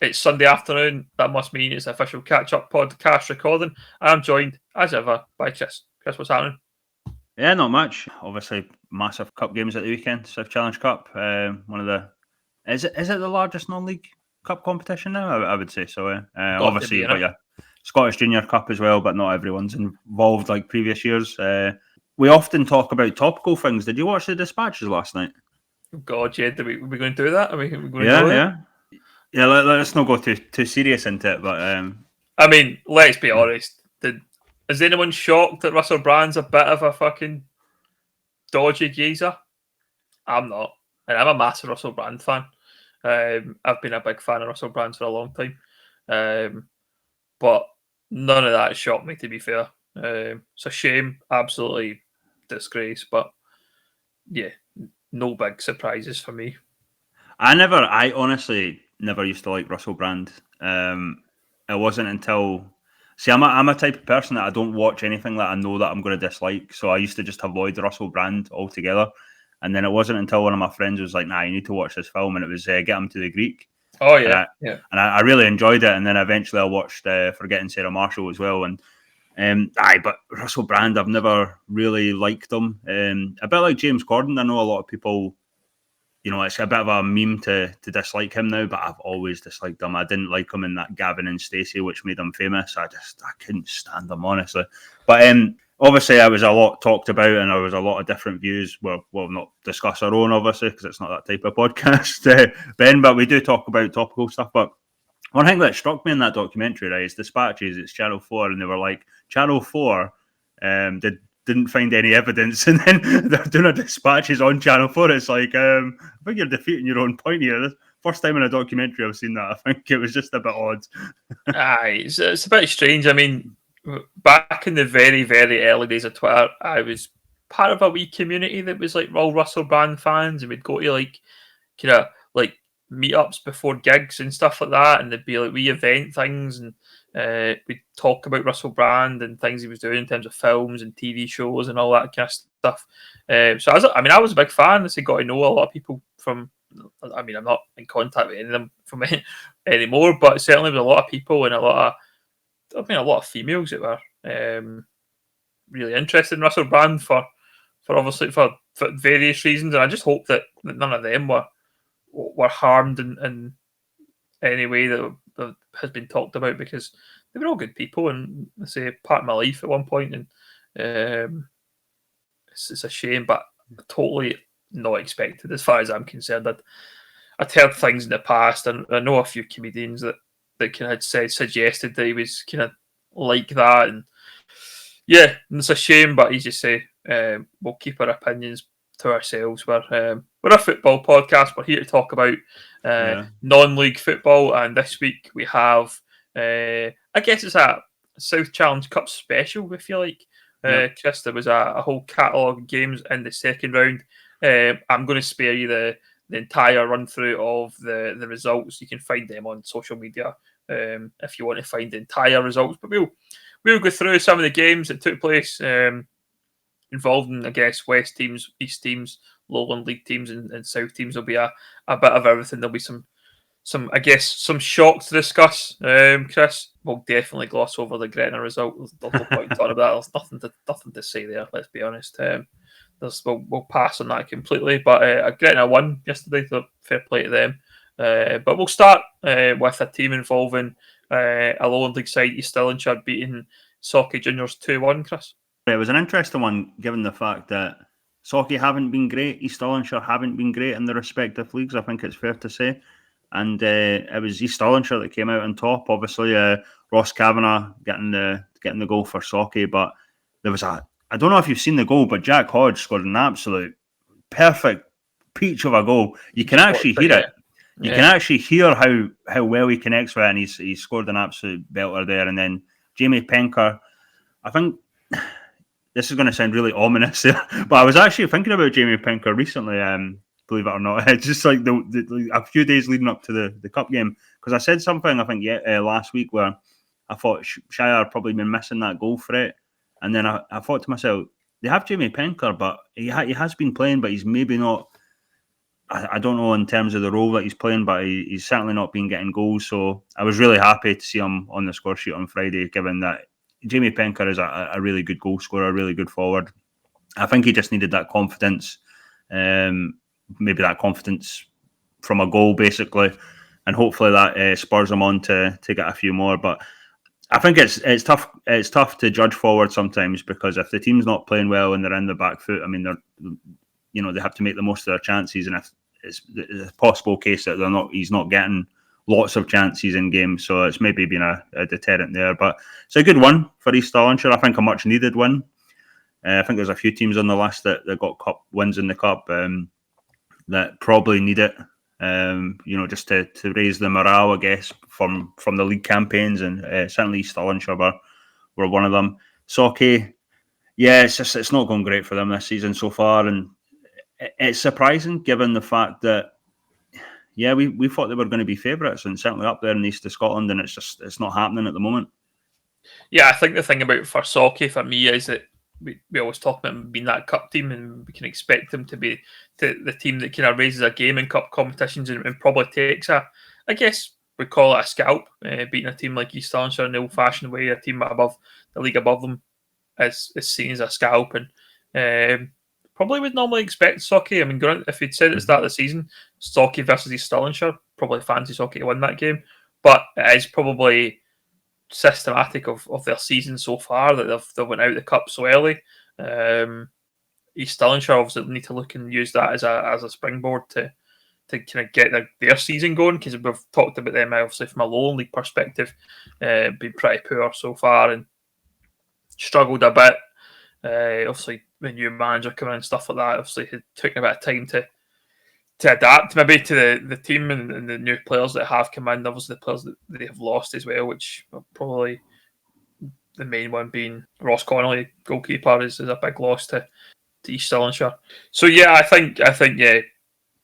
It's Sunday afternoon. That must mean it's the official Catchup podcast recording. I'm joined, as ever, by Chris. Chris, what's happening? Yeah, not much. Obviously, massive cup games at the weekend. South Challenge Cup, one of the is it the largest non-league cup competition now? I would say so. Obviously, you've got your Scottish Junior Cup as well, but not everyone's involved like previous years. We often talk about topical things. Did you watch the Dispatches last night? God, yeah, are we going to do that? Are we going to yeah. Let's not go too serious into it, but I mean, let's be honest. Is anyone shocked that Russell Brand's a bit of a fucking dodgy geezer? I'm not, and I'm a massive Russell Brand fan. I've been a big fan of Russell Brand for a long time, but none of that shocked me, to be fair. It's a shame, absolutely disgrace, but yeah, no big surprises for me. I honestly never used to like Russell Brand. It wasn't until I'm a type of person that I don't watch anything that I know that I'm going to dislike. So I used to just avoid Russell Brand altogether. And then it wasn't until one of my friends was like, "Nah, you need to watch this film," and it was Get Him to the Greek. Oh yeah, and I really enjoyed it. And then eventually I watched Forgetting Sarah Marshall as well. And but Russell Brand, I've never really liked him. A bit like James Corden, I know a lot of people, it's a bit of a meme to dislike him now, but I've always disliked him. I didn't like him in that Gavin and Stacey, which made him famous. I couldn't stand him, honestly. But obviously, I was a lot talked about, and there was a lot of different views. Well, we'll not discuss our own, obviously, because it's not that type of podcast, Ben. But we do talk about topical stuff. But one thing that struck me in that documentary, right, is Dispatches. It's Channel 4, and they were like, Channel 4 didn't find any evidence, and then they're doing a Dispatches on Channel 4. It's like, I think you're defeating your own point here. First time in a documentary I've seen that. I think it was just a bit odd. Aye, it's a bit strange. I mean, back in the very, very early days of Twitter, I was part of a wee community that was like all Russell Brand fans, and we'd go to like kind of like meetups before gigs and stuff like that, and there'd be like wee event things, and we'd talk about Russell Brand and things he was doing in terms of films and TV shows and all that kind of stuff. So I was a big fan. I got to know a lot of people from. I mean, I'm not in contact with any of them from anymore, but certainly with a lot of people and a lot of females that were really interested in Russell Brand for obviously for various reasons, and I just hope that none of them were harmed in any way that has been talked about, because they were all good people, and I say part of my life at one point, and it's a shame, but totally not expected as far as I'm concerned. I'd heard things in the past, and I know a few comedians that kind of had suggested that he was kind of like that, and yeah, it's a shame, but as you say, we'll keep our opinions to ourselves. We're a football podcast. We're here to talk about non-league football, and this week we have, I guess it's a South Challenge Cup special. I feel like, Chris, there was a whole catalogue of games in the second round. I'm going to spare you the entire run through of the results. You can find them on social media if you want to find the entire results. But we'll go through some of the games that took place involving, I guess, West teams, East teams, Lowland League teams, and South teams. There'll be a bit of everything. There'll be some shocks to discuss. Chris, we'll definitely gloss over the Gretna result. There's no point talking about that. There's nothing to say there. Let's be honest. We'll pass on that completely. But Gretna won yesterday, so fair play to them. But we'll start with a team involving a Lowland League side, East Stirlingshire, beating Sauchie Juniors 2-1, Chris. It was an interesting one, given the fact that Sauchie haven't been great, East Stirlingshire haven't been great in the respective leagues, I think it's fair to say. And it was East Stirlingshire that came out on top. Obviously, Ross Kavanagh getting the goal for Sauchie, but there was I don't know if you've seen the goal, but Jack Hodge scored an absolute perfect peach of a goal. You can actually hear it. You can actually hear how well he connects with it, and he scored an absolute belter there. And then Jamie Penker, I think this is going to sound really ominous, but I was actually thinking about Jamie Penker recently, believe it or not, just like a few days leading up to the cup game, because I said something, I think, last week where I thought Shire had probably been missing that goal threat, and then I thought to myself, they have Jamie Penker, but he has been playing, but he's maybe not I don't know in terms of the role that he's playing, but he's certainly not been getting goals. So I was really happy to see him on the score sheet on Friday, given that Jamie Penker is a really good goal scorer, a really good forward. I think he just needed that confidence, maybe that confidence from a goal, basically, and hopefully that spurs him on to get a few more. But I think it's tough. It's tough to judge forward sometimes, because if the team's not playing well and they're in the back foot, I mean, they have to make the most of their chances, and if it's a possible case that he's not getting lots of chances in games, so it's maybe been a deterrent there. But it's a good one for East Stirlingshire. I think a much needed win. I think there's a few teams on the list that got cup wins in the cup that probably need it. Just to raise the morale, I guess, from the league campaigns, and certainly East Stirlingshire were one of them. Sauchie, yeah, it's not going great for them this season so far, and it's surprising given the fact that, yeah, we thought they were going to be favourites and certainly up there in the east of Scotland, and it's not happening at the moment. Yeah, I think the thing about for Sauchie for me is that we always talk about them being that cup team, and we can expect them to be the team that kind of raises a game in cup competitions and probably takes I guess we call it a scalp, beating a team like East Stirlingshire in the old-fashioned way, a team above the league above them is seen as a scalp, and probably would normally expect Sauchie. I mean, if you'd said at the start of the season, Sauchie versus East Stirlingshire, probably fancy Sauchie to win that game, but it is probably systematic of their season so far that they've went out of the cup so early. East Stirlingshire obviously need to look and use that as a springboard to kind of get their season going, because we've talked about them obviously from a lower league perspective, been pretty poor so far and struggled a bit. Obviously, the new manager coming in and stuff like that, obviously it took a bit of time to adapt maybe to the team and the new players that have come in. Obviously, the players that they have lost as well, which are probably the main one being Ross Connolly, goalkeeper, is a big loss to East Stirlingshire. So yeah, I think yeah,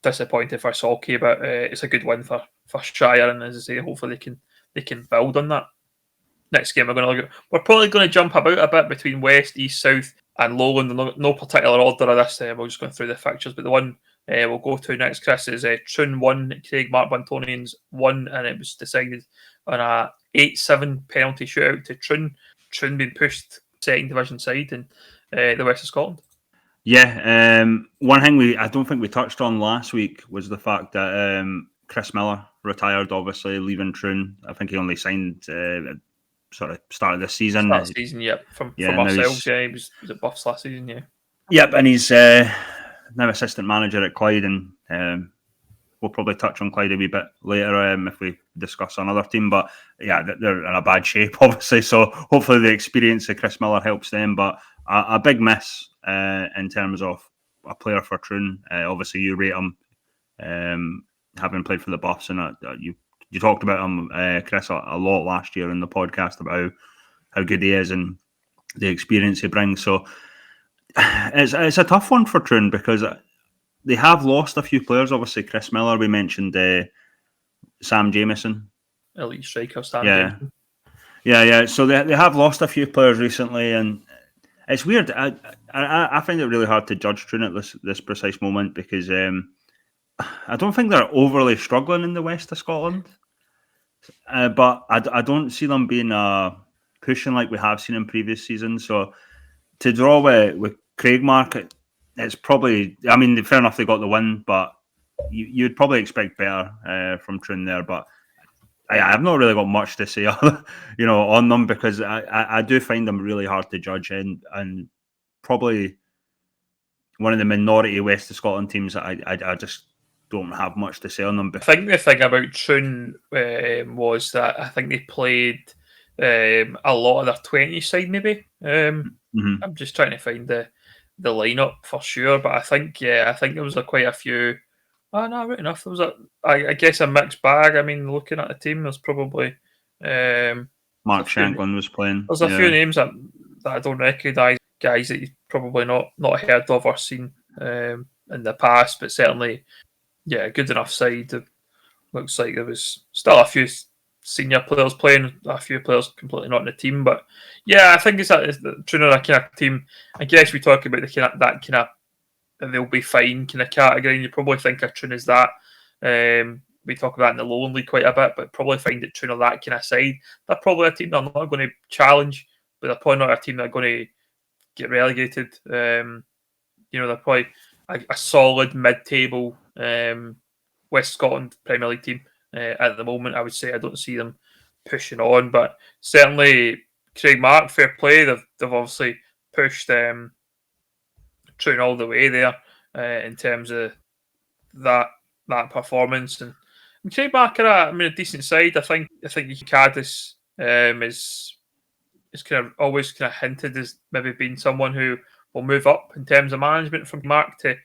disappointed for Sauchie, but it's a good win for Shire, and as I say, hopefully they can build on that. Next game we're probably going to jump about a bit between West, East, South, and Lowland. No particular order of this. We're just going through the fixtures, but the one we'll go to next, Chris, is Troon 1, Craig Mark Bantonians 1, and it was decided on a 8-7 penalty shootout to Troon. Troon being pushed second division side in the West of Scotland. Yeah, one thing I don't think we touched on last week was the fact that Chris Miller retired, obviously leaving Troon. I think he only signed sort of start of this season. Start of the season, yeah. From ourselves, yeah. He was at Buffs last season, yeah. Yep, and he's now assistant manager at Clyde, and we'll probably touch on Clyde a wee bit later if we discuss another team. But yeah, they're in a bad shape, obviously. So hopefully the experience of Chris Miller helps them. But a big miss in terms of a player for Troon. Obviously, you rate him, having played for the Buffs, and you talked about him, Chris, a lot last year in the podcast about how good he is and the experience he brings. So it's a tough one for Troon, because they have lost a few players. Obviously, Chris Miller, we mentioned Sam Jamieson. Elite striker, Sam Jamieson. Yeah. So they have lost a few players recently, and it's weird. I find it really hard to judge Troon at this precise moment, because I don't think they're overly struggling in the West of Scotland, but I don't see them being pushing like we have seen in previous seasons. So to draw with Craigmark, it's probably, I mean, fair enough, they got the win, but you'd probably expect better from Troon there. But I've not really got much to say, on them, because I do find them really hard to judge, and probably one of the minority West of Scotland teams that I just don't have much to say on them. I think the thing about Troon was that I think they played a lot of their 20 side, maybe. I'm just trying to find the lineup for sure, but I think there was quite a few. Oh no, right enough. There was I guess a mixed bag. I mean, looking at the team, there's probably Mark Shanklin was playing. There's a few names that I don't recognise, guys that you've probably not heard of or seen in the past, but certainly, yeah, good enough side. It looks like there was still a few senior players playing, a few players completely not in the team, but yeah, I think it's Troon are a kind of team. I guess we talk about that kind of they'll be fine kind of category. And you probably think of Troon as that. We talk about in the Lowland League quite a bit, but probably find that Troon are that kind of side. They're probably a team they're not going to challenge, but they're probably not a team that are going to get relegated. They're probably a solid mid-table West Scotland Premier League team at the moment. I would say I don't see them pushing on, but certainly Craig Mark, fair play. They've obviously pushed Troon all the way there in terms of that performance. And Craig Mark are a decent side. I think Cadiz is kind of always kind of hinted as maybe being someone who will move up in terms of management from Mark to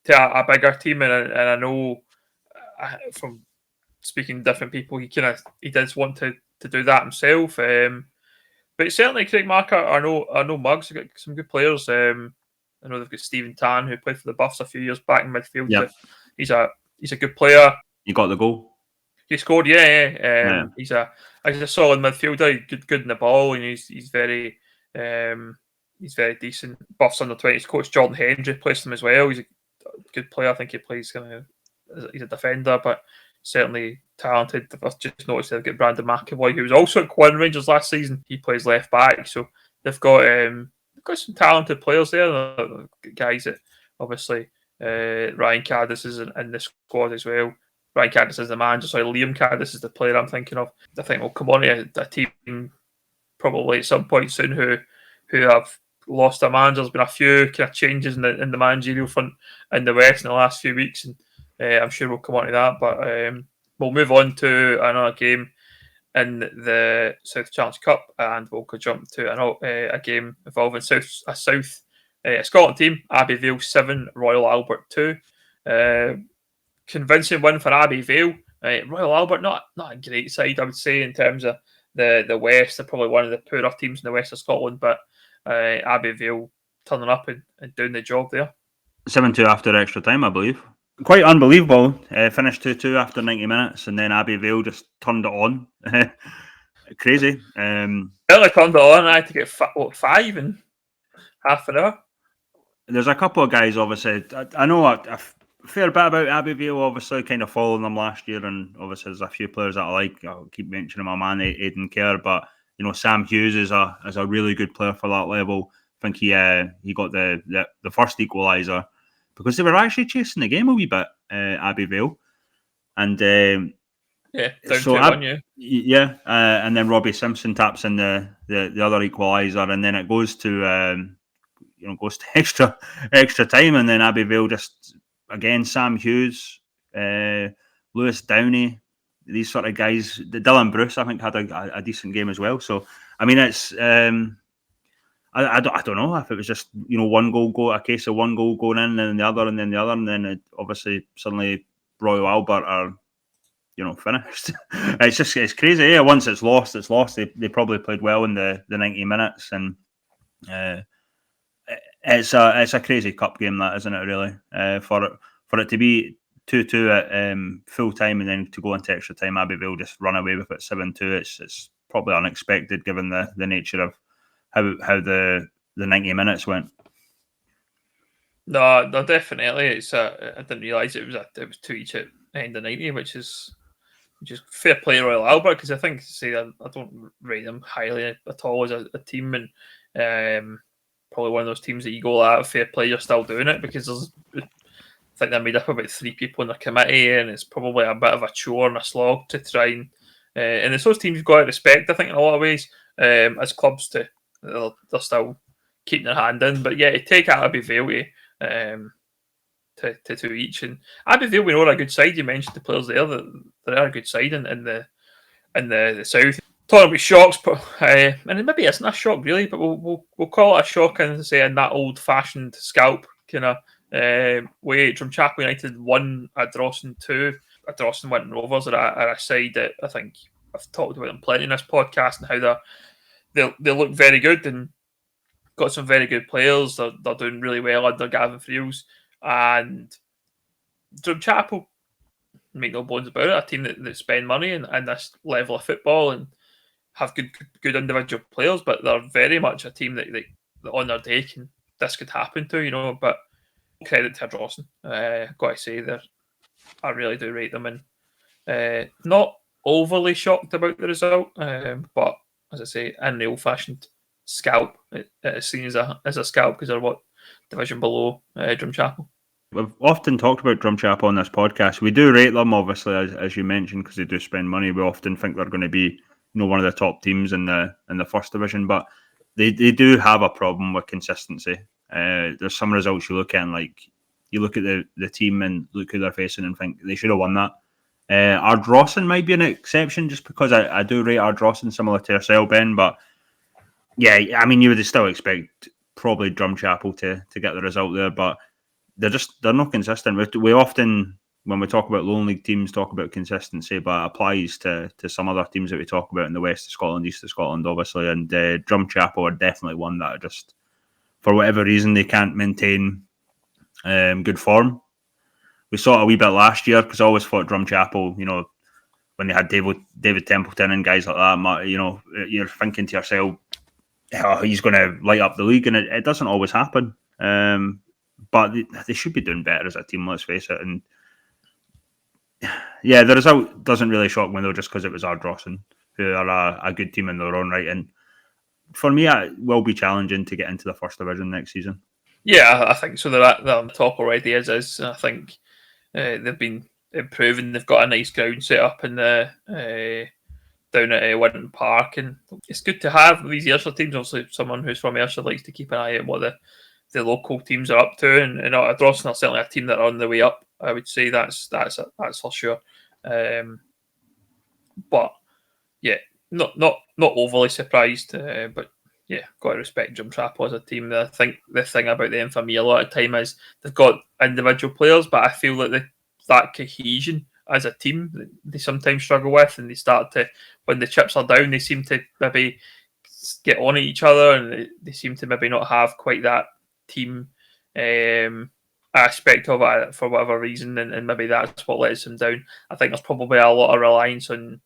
a bigger team. And I know from speaking to different people, he does want to do that himself. But certainly Craig Mark are no mugs. They've got some good players. I know they've got Stephen Tan, who played for the Buffs a few years back in midfield. Yep. He's a good player. He got the goal. He scored, yeah. He's a solid midfielder. Good in the ball, and he's very decent. Buffs under-20s coach Jordan Hendry plays him as well. He's a good player. I think he plays he's a defender, but certainly talented. I've just noticed they've got Brandon McAvoy, who was also at Quinn Rangers last season. He plays left back, so they've got some talented players there. Guys that obviously Ryan Cadiz is in the squad as well. Ryan Cadiz is the manager. Sorry, Liam Cadiz is the player I'm thinking of. I think we'll come on to a team probably at some point soon who have lost their manager. There's been a few kind of changes in the managerial front in the West in the last few weeks, and I'm sure we'll come on to that. But we'll move on to another game in the South Challenge Cup, and we'll jump to a game involving a South Scotland team, Abbeyvale 7, Royal Albert 2. Convincing win for Abbeyvale. Royal Albert, not a great side, I would say, in terms of the West. They're probably one of the poorer teams in the West of Scotland, but Abbeyvale turning up and doing the job there. 7-2 after extra time, I believe. Quite unbelievable. Finished 2-2 after 90 minutes, and then Abbeyvale just turned it on. Crazy. Certainly turned it on. I had to get 5 in half an hour. There's a couple of guys, obviously. I know a fair bit about Abbeyvale, obviously, kind of following them last year, and obviously there's a few players that I like. I'll keep mentioning my man, Aidan Kerr, but Sam Hughes is a really good player for that level. I think he got the first equaliser because they were actually chasing the game a wee bit, Abbeyvale, and down so 2-1, yeah. And then Robbie Simpson taps in the other equaliser, and then it goes to extra time, and then Abbeyvale just again Sam Hughes, Lewis Downey, these sort of guys. Dylan Bruce, I think, had a decent game as well. So I mean, it's I don't know if it was just a case of one goal going in and then the other and then the other, and then obviously suddenly Royal Albert are finished. It's crazy. Yeah, once it's lost, it's lost. They probably played well in the 90 minutes, and it's a crazy cup game, that, isn't it? Really, for it to be 2-2 at full time and then to go into extra time, Abbeyvale just run away with it 7-2. It's probably unexpected given the nature of how the 90 minutes went. No, definitely. I didn't realise it was 2 each at end of 90, which is fair play Royal Albert, because I think I don't rate them highly at all as a team, and probably one of those teams that you go at fair play, you're still doing it, because I think they're made up of about 3 people in their committee, and it's probably a bit of a chore and a slog to try and it's those teams you've got to respect, I think, in a lot of ways, as clubs they're still keeping their hand in. But yeah, to take Abbeyvale to 2 each, and Abbeyvale, we know, are a good side. You mentioned the players there, that they are a good side in the south. Talking about shocks, but and maybe it's not a shock really, but we'll call it a shock and say in that old-fashioned scalp kind of way. Drumchapel United 1, Ardrossan 2. Ardrossan went Rovers are a side that I think I've talked about them plenty in this podcast, and how they look very good and got some very good players. They're doing really well under Gavin Friels, and Drumchapel, make no bones about it, a team that spend money and this level of football and have good individual players, but they're very much a team that on their day this could happen to, but credit to Drawson. Got to say, I really do rate them, and not overly shocked about the result, but as I say, in the old-fashioned scalp, it is seen as a scalp because they're what division below Drumchapel. We've often talked about Drumchapel on this podcast. We do rate them, obviously, as you mentioned, because they do spend money. We often think they're going to be, one of the top teams in the first division, but they do have a problem with consistency. There's some results you look at, and you look at the team and look who they're facing and think they should have won that. Ardrossan might be an exception, just because I do rate Ardrossan similar to yourself, Ben. But yeah, I mean, you would still expect probably Drumchapel to get the result there, but they're not consistent. We often, when we talk about lone league teams, talk about consistency, but it applies to some other teams that we talk about in the west of Scotland, east of Scotland, obviously. And Drumchapel are definitely one that are just, for whatever reason, they can't maintain good form. We saw it a wee bit last year, because I always thought Drumchapel, when they had David Templeton and guys like that, you're thinking to yourself, oh, he's going to light up the league, and it doesn't always happen. But they should be doing better as a team, let's face it. And yeah, the result doesn't really shock me, though, just because it was Ardrossan, who are a good team in their own right. And for me, it will be challenging to get into the first division next season. Yeah, I think so. They're on top already, as is. I think they've been improving. They've got a nice ground set up in the down at Winton Park, and it's good to have these Ayrshire teams. Obviously, someone who's from Ayrshire likes to keep an eye on what the local teams are up to, and Ardrossan are certainly a team that are on the way up. I would say that's for sure. But yeah, not overly surprised. But yeah, got to respect Drumchapel as a team. I think the thing about them for me a lot of time is they've got individual players, but I feel like that cohesion as a team they sometimes struggle with, and they start to, when the chips are down, they seem to maybe get on at each other, and they seem to maybe not have quite that team aspect of it for whatever reason, and maybe that's what lets them down. I think there's probably a lot of reliance on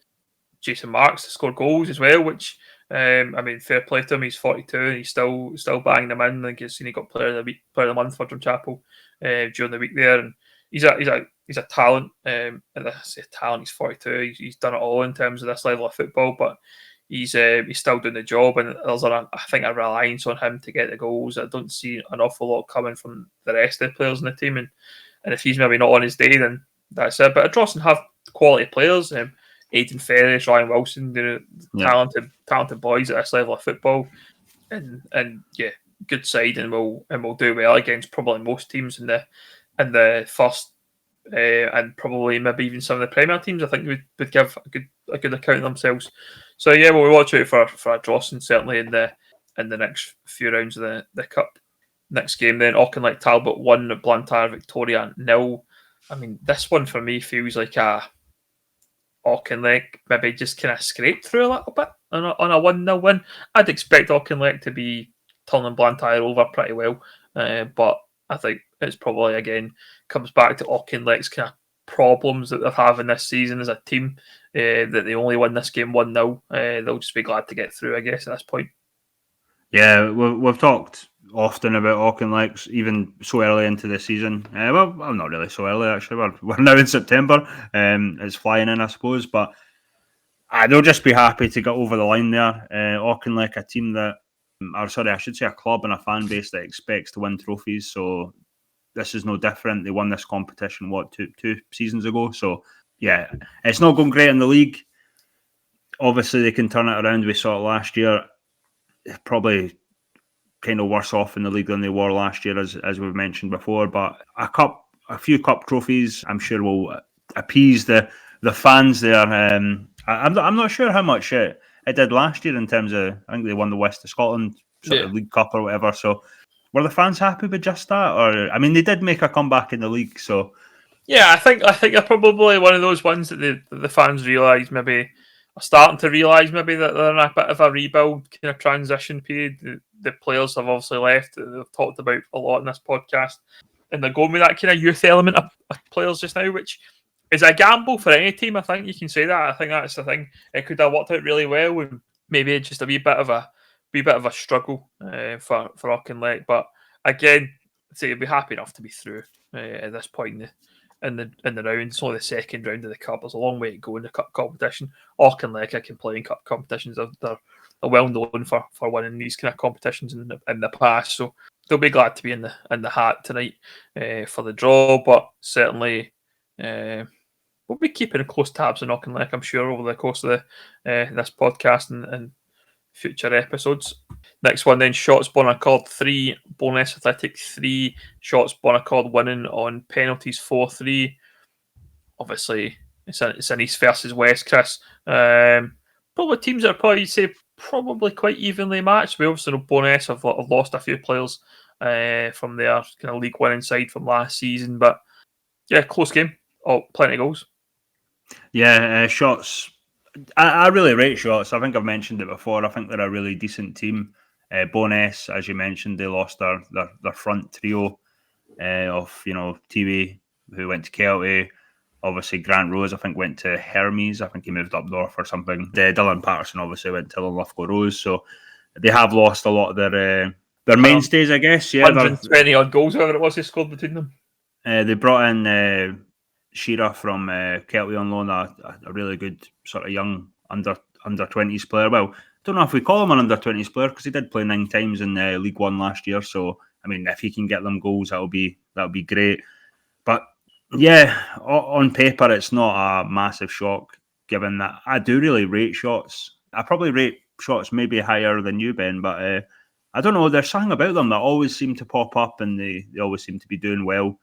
Jason Marks to score goals as well, which I mean, fair play to him. He's 42 and he's still banging them in. I think he got player of the week, player of the month for Drumchapel during the week there, and he's a talent. And I say talent. He's 42. He's done it all in terms of this level of football, but he's still doing the job, and there's I think a reliance on him to get the goals. I don't see an awful lot coming from the rest of the players in the team, and if he's maybe not on his day, then that's it. But Ardrossan have quality players. Aidan Ferris, Ryan Wilson, they're talented boys at this level of football, and yeah, good side, and we'll do well against probably most teams in the first, and probably maybe even some of the Premier teams. I think would give a good account of themselves. So yeah, we'll watch out for Ardrossan certainly in the next few rounds of the cup. Next game then, Auchinleck Talbot 1, Blantyre Victoria 0. I mean, this one for me feels like a Auchinleck maybe just kind of scraped through a little bit on a 1-0 win. I'd expect Auchinleck to be turning Blantyre over pretty well, but I think it's probably, again, comes back to Auchinleck's kind of problems that they're having this season as a team, that they only win this game 1-0. They'll just be glad to get through, I guess, at this point. Yeah, we've talked often about Auchinleck, even so early into the season. Well, not really so early, actually. We're now in September. It's flying in, I suppose. But they'll just be happy to get over the line there. Auchinleck, a team that, I should say a club and a fan base that expects to win trophies. So this is no different. They won this competition, two seasons ago? So yeah, it's not going great in the league. Obviously, they can turn it around. We saw it last year. Probably kind of worse off in the league than they were last year, as we've mentioned before. But a few cup trophies, I'm sure will appease the fans there. I'm not sure how much it did last year in terms of, I think they won the West of Scotland sort of League Cup or whatever. So were the fans happy with just that? Or I mean, they did make a comeback in the league, so yeah, I think they're probably one of those ones that the fans realise, maybe are starting to realise maybe that they're in a bit of a rebuild kind of transition period. The players have obviously left. They've talked about a lot in this podcast, and they're going with that kind of youth element of players just now, which is a gamble for any team. I think you can say that. I think that's the thing. It could have worked out really well, and maybe just a wee bit of a struggle for Auchinleck. But again, say he'll be happy enough to be through at this point in the round. It's only the second round of the cup. There's a long way to go in the cup competition. Auchinleck can play in cup competitions. They're well known for winning these kind of competitions in the past. So they'll be glad to be in the hat tonight for the draw. But certainly, we'll be keeping close tabs on Auchinleck, I'm sure, over the course of this podcast and future episodes. Next one then, Shots Bonaccord 3, Bonus Athletic 3, Shots Bonaccord winning on penalties 4-3. Obviously, it's an East versus West, Chris. Probably teams that are probably quite evenly matched. We obviously know Bonus have lost a few players from their kind of league winning side from last season, but yeah, close game. Oh, plenty of goals. Yeah, Shots. I really rate Shots. I think I've mentioned it before. I think they're a really decent team. Bonus, as you mentioned, they lost their front trio of TV, who went to Kelty. Obviously, Grant Rose, I think, went to Hermes. I think he moved up north or something. Dylan Patterson obviously went to Linlithgow Rose. So they have lost a lot of their mainstays, I guess. Yeah, 120 odd goals, whatever it was, they scored between them. They brought in Shearer from Kelty on loan, a really good sort of young under 20s player. Well, I don't know if we call him an under 20s player because he did play 9 times in League One last year. So I mean, if he can get them goals, that'll be great. But yeah, on paper, it's not a massive shock given that I do really rate Shots. I probably rate Shots maybe higher than you, Ben, but I don't know. There's something about them that always seem to pop up, and they always seem to be doing well.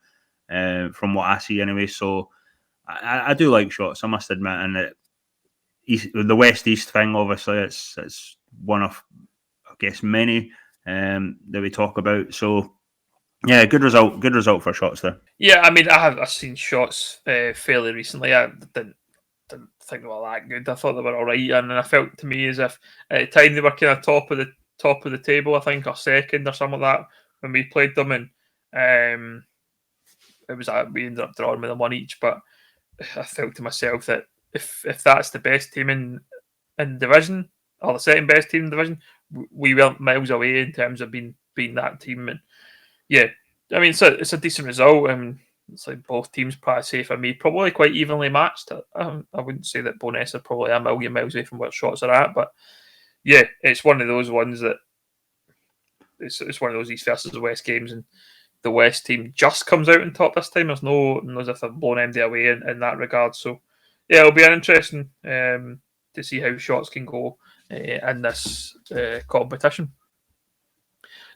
From what I see anyway, so I do like Shots, I must admit, and the West East thing, obviously, it's one of, I guess, many that we talk about. So yeah, good result for Shots there. Yeah, I mean, I've seen Shots fairly recently. I didn't think they were that good. I thought they were all right, and I felt to me as if at the time they were kind of top of the table, I think, or second or something like that when we played them, and it was we ended up drawing with them 1 each. But I felt to myself that if that's the best team in division, or the second best team in division, we weren't miles away in terms of being that team. And yeah, I mean, it's a decent result. I mean, it's like both teams, probably say for me, probably quite evenly matched. I wouldn't say that Bonus are probably a million miles away from where Shots are at, but yeah, it's one of those ones that it's one of those East versus West games, and the West team just comes out on top this time. There's no as if they've blown MD away in that regard. So yeah, it'll be interesting to see how Shots can go in this competition.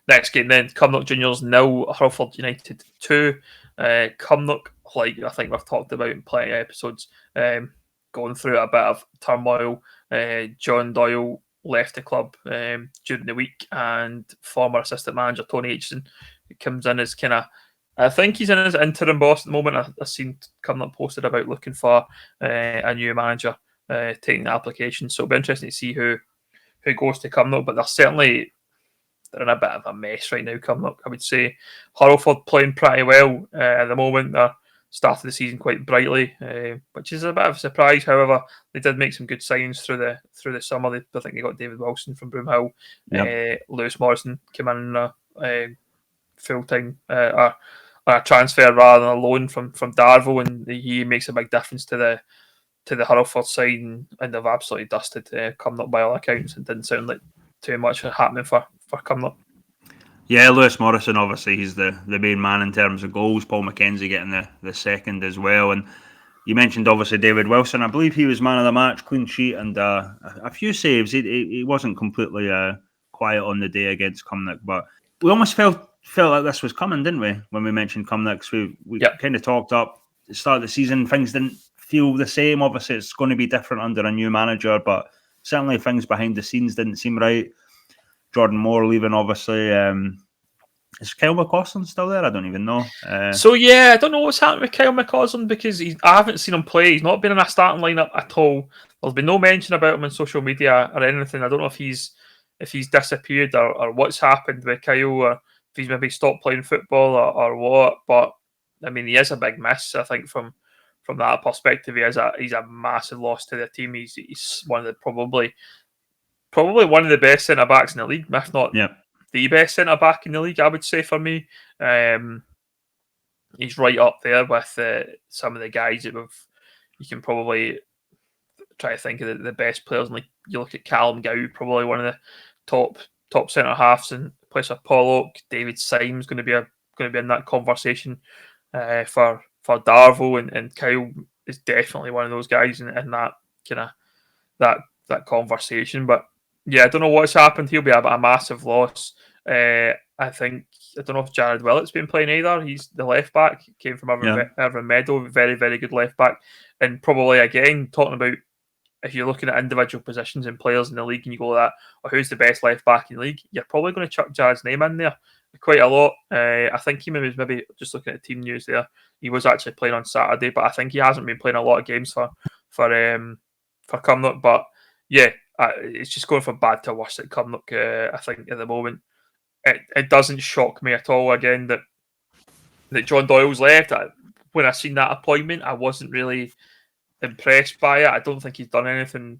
Next game then, Cumnock Juniors 0, Hurlford United 2. Cumnock, like I think we've talked about in plenty of episodes, going through a bit of turmoil. John Doyle left the club during the week, and former assistant manager Tony Aitchison comes in as kind of, I think he's in his interim boss at the moment. I've seen Cumnock posted about looking for a new manager, taking the application. So it'll be interesting to see who goes to Cumnock, but they're in a bit of a mess right now, Cumnock. I would say Hurlford playing pretty well at the moment. They're started the season quite brightly, which is a bit of a surprise. However, they did make some good signings through the summer. I think they got David Wilson from Broomhill. Yep. Lewis Morrison came in full time or a transfer rather than a loan from Darvel, and he makes a big difference to the Hurlford side, and they've absolutely dusted Cumnock by all accounts. It didn't sound like too much happening for Cumnock. Yeah, Lewis Morrison, obviously, he's the main man in terms of goals. Paul McKenzie getting the second as well. And you mentioned, obviously, David Wilson. I believe he was man of the match, clean sheet, and a few saves. He wasn't completely quiet on the day against Cumnock, but we almost felt like this was coming, didn't we, when we mentioned Cumnock? We kind of talked up at the start of the season. Things didn't feel the same. Obviously, it's going to be different under a new manager, but certainly things behind the scenes didn't seem right. Jordan Moore leaving, obviously. Is Kyle McCausland still there? I don't even know. So yeah, I don't know what's happening with Kyle McCausland because I haven't seen him play. He's not been in a starting lineup at all. There's been no mention about him on social media or anything. I don't know if he's disappeared or what's happened with Kyle, or if he's maybe stopped playing football or what. But I mean, he is a big miss. I think from that perspective, he's a massive loss to the team. He's one of the probably one of the best centre backs in the league, if not the best centre back in the league, I would say, for me. He's right up there with some of the guys that you can probably try to think of the best players. Like you look at Callum Gow, probably one of the top centre halves in place of Pollock. David Syme's going to be in that conversation for Darvo, and Kyle is definitely one of those guys in that kind of that conversation. But yeah, I don't know what's happened. He'll be a massive loss. I think I don't know if Jared Willett's been playing either. He's the left back. Came from Irvine Meadow, very very good left back, and probably again talking about if you're looking at individual positions and players in the league, and you go that, well, who's the best left back in the league? You're probably going to chuck Jared's name in there quite a lot. I think he was maybe just looking at team news there. He was actually playing on Saturday, but I think he hasn't been playing a lot of games for Cumnock. But yeah, it's just going from bad to worse at Cumnock. I think at the moment, it doesn't shock me at all. Again, that John Doyle's left. When I seen that appointment, I wasn't really impressed by it. I don't think he's done anything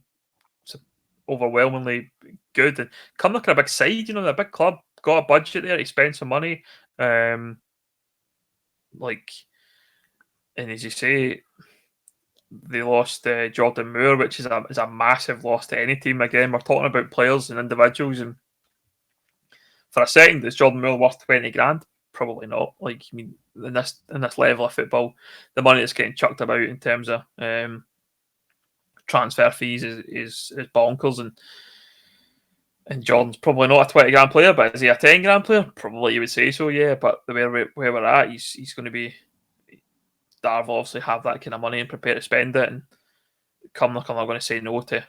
overwhelmingly good. And Cumnock are a big side, they're a big club, got a budget there, he spent some money. And as you say, they lost Jordan Moore, which is a massive loss to any team. Again, we're talking about players and individuals, and for a second, is Jordan Moore worth 20 grand? Probably not. In this level of football, the money that's getting chucked about in terms of transfer fees is bonkers, and Jordan's probably not a 20 grand player, but is he a 10 grand player? Probably you would say so, yeah. But the where we're at, he's going to be. Darv obviously have that kind of money and prepare to spend it, and Cumnock are not going to say no to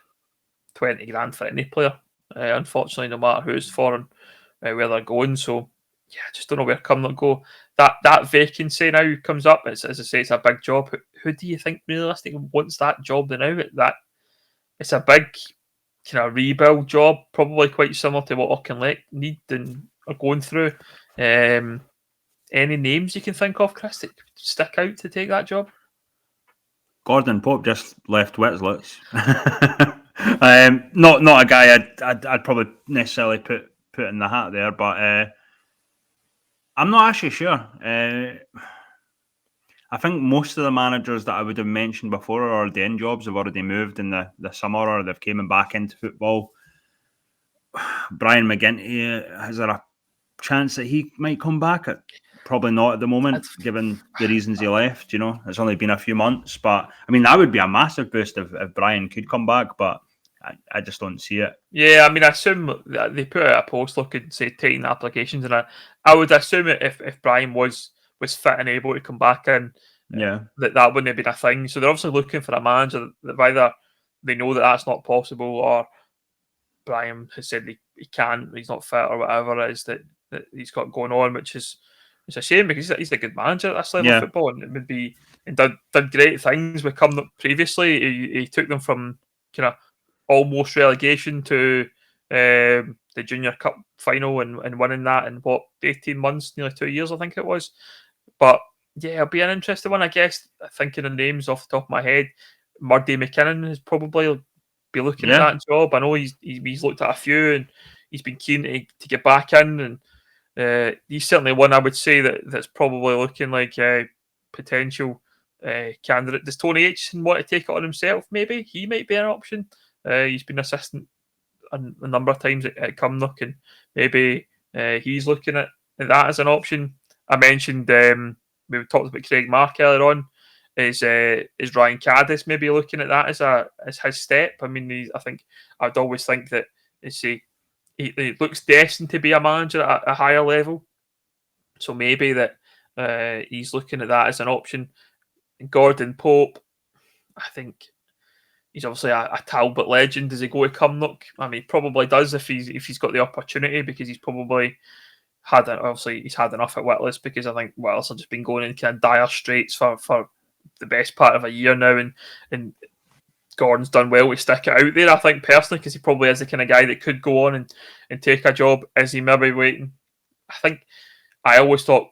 20 grand for any player. Unfortunately, no matter who it's for and where they're going. So yeah, I just don't know where Cumnock go. That vacancy now comes up. As I say, it's a big job. Who do you think realistically wants that job now? It's a big kind of rebuild job, probably quite similar to what Auchinleck need and are going through. Any names you can think of, Chris, that stick out to take that job? Gordon Pope just left Witslets. Not a guy I'd probably necessarily put in the hat there, but I'm not actually sure. I think most of the managers that I would have mentioned before are already in jobs, have already moved in the summer, or they've came back into football. Brian McGinty, has there a chance that he might come back? Probably not at the moment, given the reasons he left. It's only been a few months, but I mean that would be a massive boost if Brian could come back, but I just don't see it. Yeah, I mean, I assume that they put out a post looking, say, taking applications, and I would assume if Brian was fit and able to come back in, that wouldn't have been a thing. So they're obviously looking for a manager that either they know that that's not possible, or Brian has said he can't, he's not fit, or whatever it is that he's got going on, which is it's a shame because he's a good manager at this level of football, and it would be and done great things with Cumnock previously. He took them from kind of almost relegation to the Junior Cup final and winning that in 18 months, nearly 2 years, I think it was. But yeah, it'll be an interesting one, I guess. Thinking of names off the top of my head, Murdy McKinnon has probably be looking at that job. I know he's looked at a few and he's been keen to get back in, and he's certainly one I would say that's probably looking like a potential candidate. Does Tony Aitchison want to take it on himself? Maybe he might be an option. He's been assistant a number of times at Cumnock, and maybe he's looking at that as an option. I mentioned we talked about Craig Mark earlier on. Is Ryan Caddis maybe looking at that as his step? I mean, I think I'd always think that he looks destined to be a manager at a higher level, so maybe that he's looking at that as an option. And Gordon Pope, I think he's obviously a Talbot legend. Does he go to Cumnock? I mean, he probably does if he's got the opportunity, because he's probably he's had enough at Witless, because I think Witless have just been going in kind of dire straits for the best part of a year now, and Gordon's done well to stick it out there, I think, personally, because he probably is the kind of guy that could go on and take a job. Is he maybe waiting? I think I always thought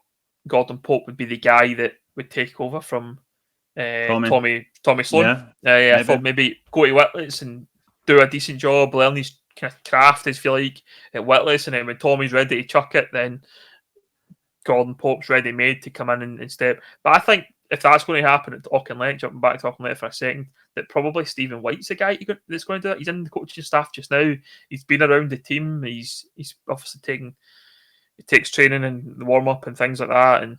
Gordon Pope would be the guy that would take over from Tommy Sloan. I thought maybe go to Witless and do a decent job, learn his kind of craft, if you like, at Witless, and then when Tommy's ready to chuck it, then Gordon Pope's ready made to come in and step. But I think if that's going to happen at Auchinleck, jumping back to Auchinleck for a second, that probably Stephen White's the guy that's going to do it. He's in the coaching staff just now. He's been around the team. He's obviously takes training and the warm up and things like that. And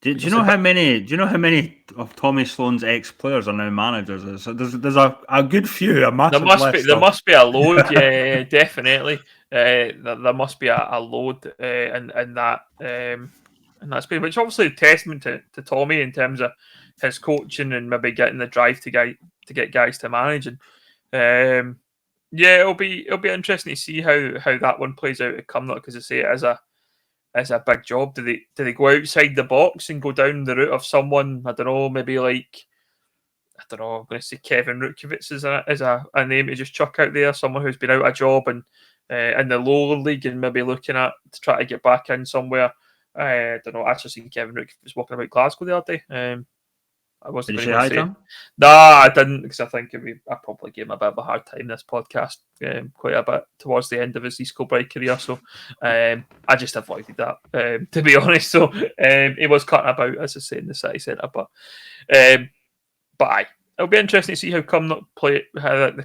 do you know how many? Do you know how many of Tommy Sloan's ex-players are now managers? There's a good few. A massive list. There must be a load. Yeah, definitely. There must be a load in that. And that's been, which obviously a testament to Tommy in terms of his coaching and maybe getting the drive to get guys to manage. And yeah, it'll be interesting to see how that one plays out at Cumnock, because I say it is a big job. Do they go outside the box and go down the route of someone, I don't know, maybe like, I don't know, I'm going to say Kevin Rutkowitz is a name to just chuck out there, someone who's been out of job and in the lower league and maybe looking at to try to get back in somewhere. I don't know. I actually seen Kevin Rutkowitz walking about Glasgow the other day. I wasn't Did you going say to hi say. No, I didn't, because I think I probably gave him a bit of a hard time this podcast quite a bit towards the end of his East Kilbride career. So I just avoided that, to be honest. So he was cutting about, as I say, in the city centre. But aye, it'll be interesting to see how the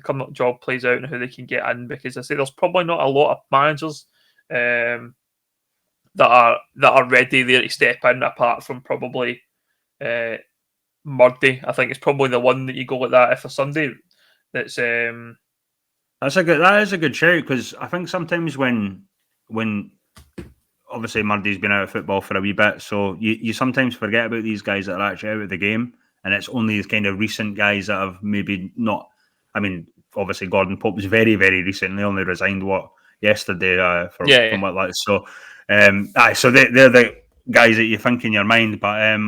Cumnock job plays out and how they can get in, because I say there's probably not a lot of managers that are ready there to step in, apart from probably Murdy. I think it's probably the one that you go like that if a Sunday. That is a good shout, because I think sometimes when obviously Murdy's been out of football for a wee bit, so you sometimes forget about these guys that are actually out of the game, and it's only these kind of recent guys that have maybe not. I mean, obviously Gordon Pope was very, very recently, only resigned yesterday from Whitlatch. So so they're the guys that you think in your mind, but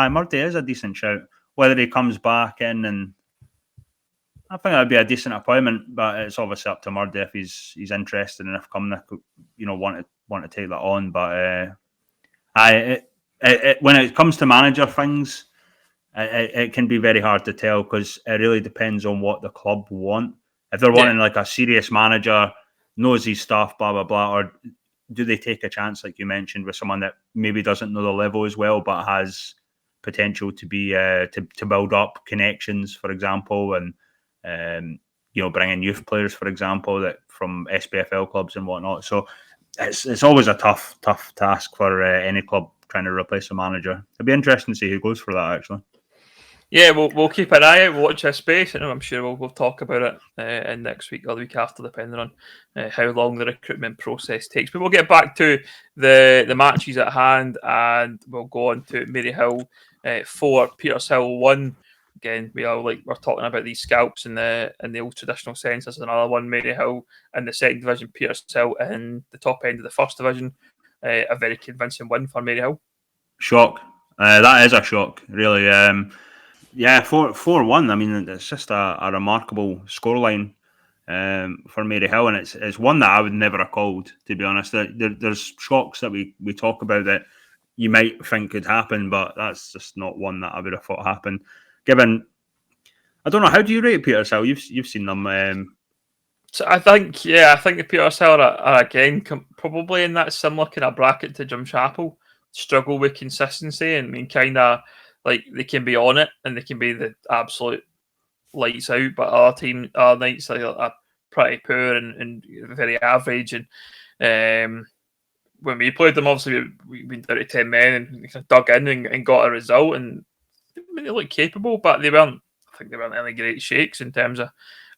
Murdy is a decent shout. Whether he comes back in, and I think that'd be a decent appointment, but it's obviously up to Murdy if he's interested and if Cumnock, want to take that on. But when it comes to manager things, it can be very hard to tell, because it really depends on what the club want. If they're wanting like a serious manager, knows his stuff, blah blah blah, or do they take a chance, like you mentioned, with someone that maybe doesn't know the level as well, but has potential to be to build up connections, for example, and bring in youth players, for example, that from SPFL clubs and whatnot. So it's always a tough task for any club trying to replace a manager. It'll be interesting to see who goes for that, actually. Yeah, we'll keep an eye out. We'll watch this space, and I'm sure we'll talk about it in next week or the week after, depending on how long the recruitment process takes. But we'll get back to the matches at hand, and we'll go on to Maryhill 4, Petershill 1. Again, we're talking about these scalps in the old traditional sense. This is another one. Maryhill in the second division, Petershill in the top end of the first division. A very convincing win for Maryhill. Shock. That is a shock, really. Yeah, 4-1. I mean, it's just a remarkable scoreline for Maryhill, and it's one that I would never have called, to be honest. There's shocks that we talk about that you might think could happen, but that's just not one that I would have thought happened. Given, I don't know, how do you rate Petershill? You've seen them. So I think the Petershill are again probably in that similar kind of bracket to Drumchapel. Struggle with consistency, and I mean, kind of like they can be on it and they can be the absolute lights out, but our nights are pretty poor and very average. And when we played them, obviously we went down to 10 men and dug in and got a result. And I mean, they looked capable, but they weren't. I think they weren't any great shakes in terms of,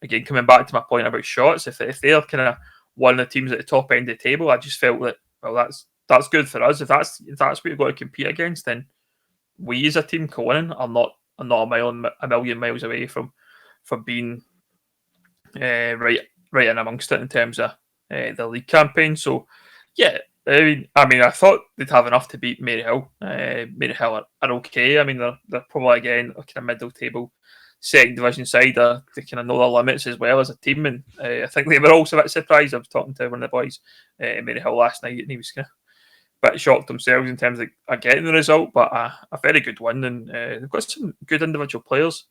again, coming back to my point about shots. If they're kind of one of the teams at the top end of the table, I just felt that, well, that's good for us. If that's what you've got to compete against, then we as a team going are not a million miles away from being right in amongst it in terms of the league campaign. So yeah, I mean, I thought they'd have enough to beat Maryhill. Maryhill are okay. I mean, they're probably again a kind of middle table second division side. They kind of know their limits as well as a team, and I think they were also a bit surprised. I was talking to one of the boys in Maryhill last night, and he was kind of bit shocked themselves in terms of getting the result, but a very good win, and they've got some good individual players.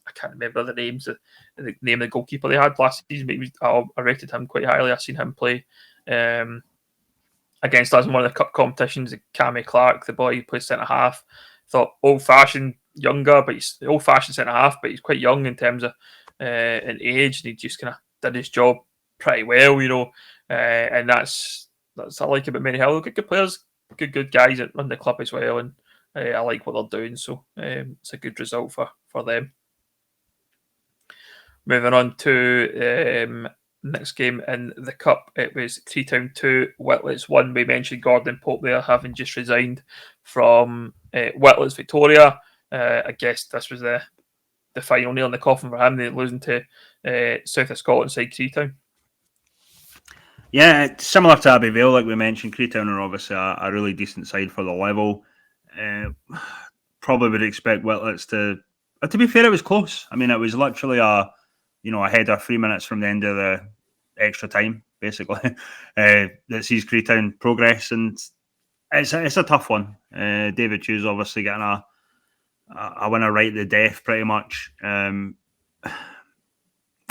I can't remember the name of the goalkeeper they had last season, but I rated him quite highly. I've seen him play against us in one of the cup competitions. Cammy Clark, the boy who plays centre half, thought old-fashioned, younger, but he's old-fashioned centre half, but he's quite young in terms of in age, and he just kind of did his job pretty well, and that's I like about Many Hill. Good players, good guys that run the club as well, and I like what they're doing. So it's a good result for them. Moving on to next game in the cup, it was Creetown 2, Whitlets 1. We mentioned Gordon Pope there having just resigned from Whitlets Victoria. I guess this was the final nail in the coffin for him. They're losing to South of Scotland side Creetown. Yeah, it's similar to Abbey Vale, like we mentioned. Creetown are obviously a really decent side for the level. Probably would expect Whitlets to be fair, it was close. I mean, it was literally a header 3 minutes from the end of the extra time, basically, that sees Creetown progress, and it's a tough one. David Hughes obviously getting a winner right at the death, pretty much.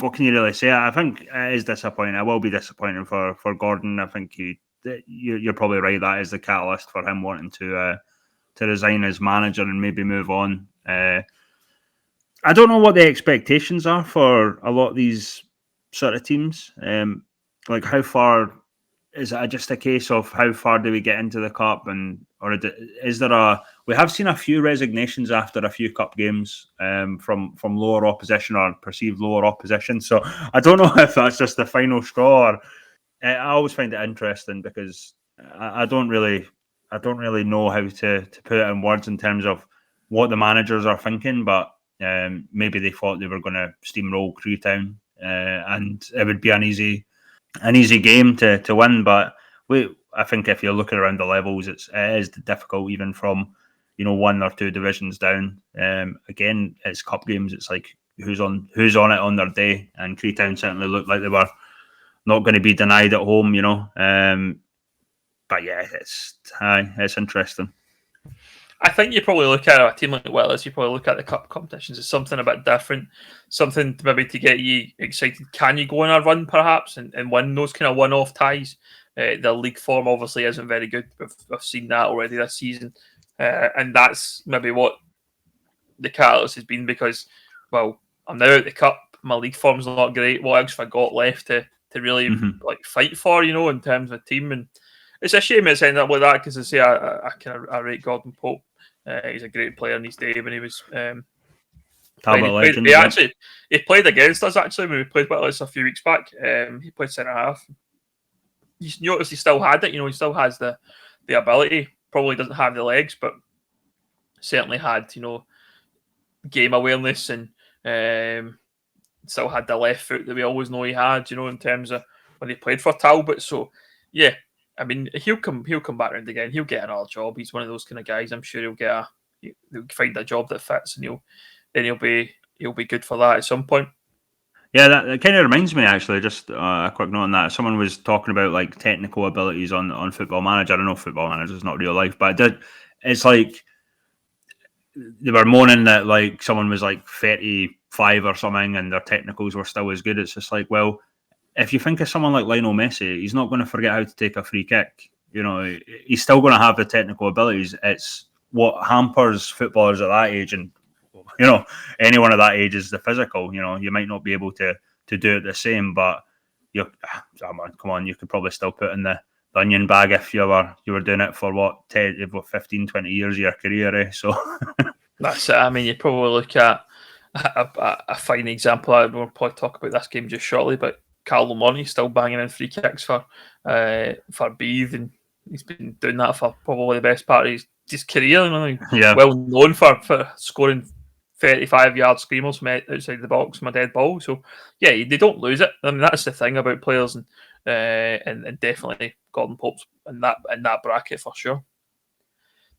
What can you really say? I think it is disappointing. It will be disappointing for Gordon. I think you're probably right. That is the catalyst for him wanting to resign as manager and maybe move on. I don't know what the expectations are for a lot of these sort of teams. Like, how far is it just a case of how far do we get into the cup, or is there we have seen a few resignations after a few cup games from lower opposition or perceived lower opposition. So I don't know if that's just the final straw. Or, I always find it interesting because I don't really know how to put it in words in terms of what the managers are thinking, but maybe they thought they were going to steamroll Creetown and it would be an easy game to win. But I think if you're looking around the levels, it is difficult even from 1 or 2 divisions down. Again, it's cup games. It's like who's on it on their day, and Creetown certainly looked like they were not going to be denied at home. But yeah, it's interesting. I think you probably look at a team like Whitlets, you probably look at the cup competitions as something a bit different, something maybe to get you excited. Can you go on a run perhaps and win those kind of one-off ties? The league form obviously isn't very good. We've seen that already this season. And that's maybe what the catalyst has been because, well, I'm now out the cup. My league form's not great. What else have I got left to really like fight for, in terms of a team? And it's a shame it's ended up like that because I say I rate Gordon Pope. He's a great player in his day when he was. He played against us actually when we played with us a few weeks back. He played centre half. You notice he still had it. He still has the ability. Probably doesn't have the legs, but certainly had game awareness and still had the left foot that we always know he had. In terms of when he played for Talbot. So yeah. I mean, he'll come back around again. He'll get another job. He's one of those kind of guys. I'm sure he'll find a job that fits, and he'll be good for that at some point. Yeah, that kind of reminds me actually. Just a quick note on that. Someone was talking about like technical abilities on Football Manager. I don't know if Football Manager is not real life, but it's like they were moaning that like someone was like 35 or something, and their technicals were still as good. It's just like, well, if you think of someone like Lionel Messi, he's not going to forget how to take a free kick. He's still going to have the technical abilities. It's what hampers footballers at that age, and anyone at that age is the physical. You might not be able to do it the same, but come on, you could probably still put in the onion bag if you were doing it for 15, 20 years of your career. So that's it. I mean, you probably look at a fine example. We'll probably talk about this game just shortly, but Carlo Monti's still banging in free kicks for Beath, and he's been doing that for probably the best part of his career. Well known for scoring 35-yard screamers from outside the box from a dead ball. So yeah, they don't lose it. I mean, that's the thing about players, and definitely Gordon Pope's in that bracket for sure.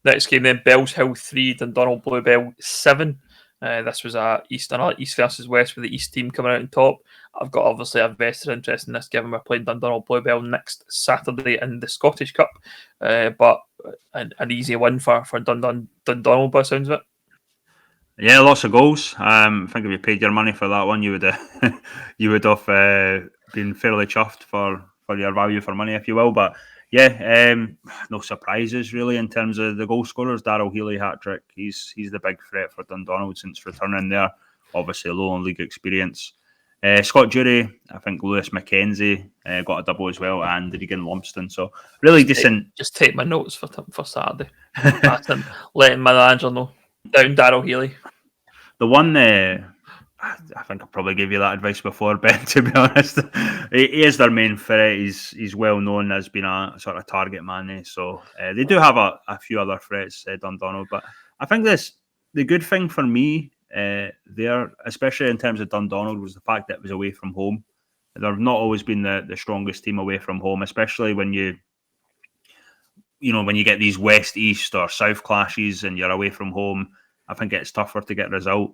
Next game then, Bells Hill 3, Dundonald Bluebell 7. This was East versus West with the East team coming out on top. I've got obviously a vested interest in this given we're playing Dundonald Bluebell next Saturday in the Scottish Cup. But an easy win for Dundonald by the sounds of it. Yeah, lots of goals. I think if you paid your money for that one, you would you would have been fairly chuffed for your value for money, if you will. But yeah, no surprises really in terms of the goal scorers. Darryl Healy hat trick. He's the big threat for Dundonald since returning there. Obviously, low on league experience. Scott Dury, I think Lewis McKenzie got a double as well, and Regan Lumsden. So really decent. Just take my notes for Saturday. Letting my manager know. Down Darryl Healy. The one I think I probably gave you that advice before, Ben. To be honest, he is their main threat. He's well known as being a sort of target man. So they do have a few other threats, Dundonald. But I think the good thing for me there, especially in terms of Dundonald, was the fact that it was away from home. They've not always been the strongest team away from home, especially when you when you get these west east or south clashes and you're away from home. I think it's tougher to get a result.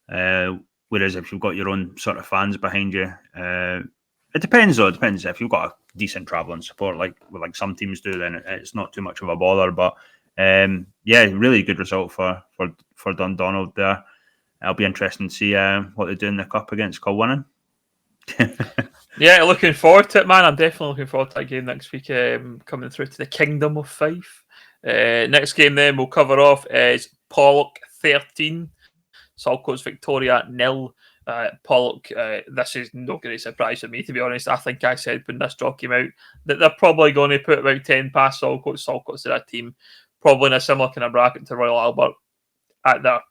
Whereas if you've got your own sort of fans behind you, it depends though. It depends if you've got a decent travelling support like some teams do, then it's not too much of a bother. But yeah, really good result for Dundonald there. It'll be interesting to see what they do in the cup against Kilwinning. Yeah, looking forward to it, man. I'm definitely looking forward to that game next week. Coming through to the Kingdom of Fife. Next game then we'll cover off is Pollock 13. Saltcoats Victoria 0. Pollock, this is not going to surprise for me, to be honest. I think I said when this draw came out that they're probably going to put about 10 past Saltcoats. Saltcoats are a team probably in a similar kind of bracket to Royal Albert,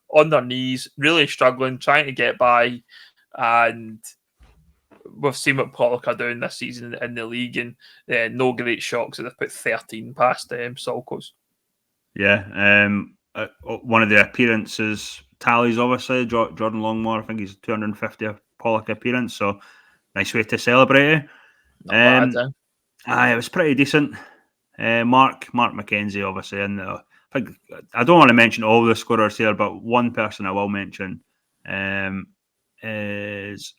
on their knees, really struggling, trying to get by, and we've seen what Pollock are doing this season in the league, and no great shocks that they've put 13 past Saltcoats. Yeah, one of the appearances tallies, obviously, Jordan Longmore, I think he's 250 Pollock appearance, so nice way to celebrate it. Not bad, it was pretty decent. Mark McKenzie, obviously, and I think I don't want to mention all the scorers here, but one person I will mention is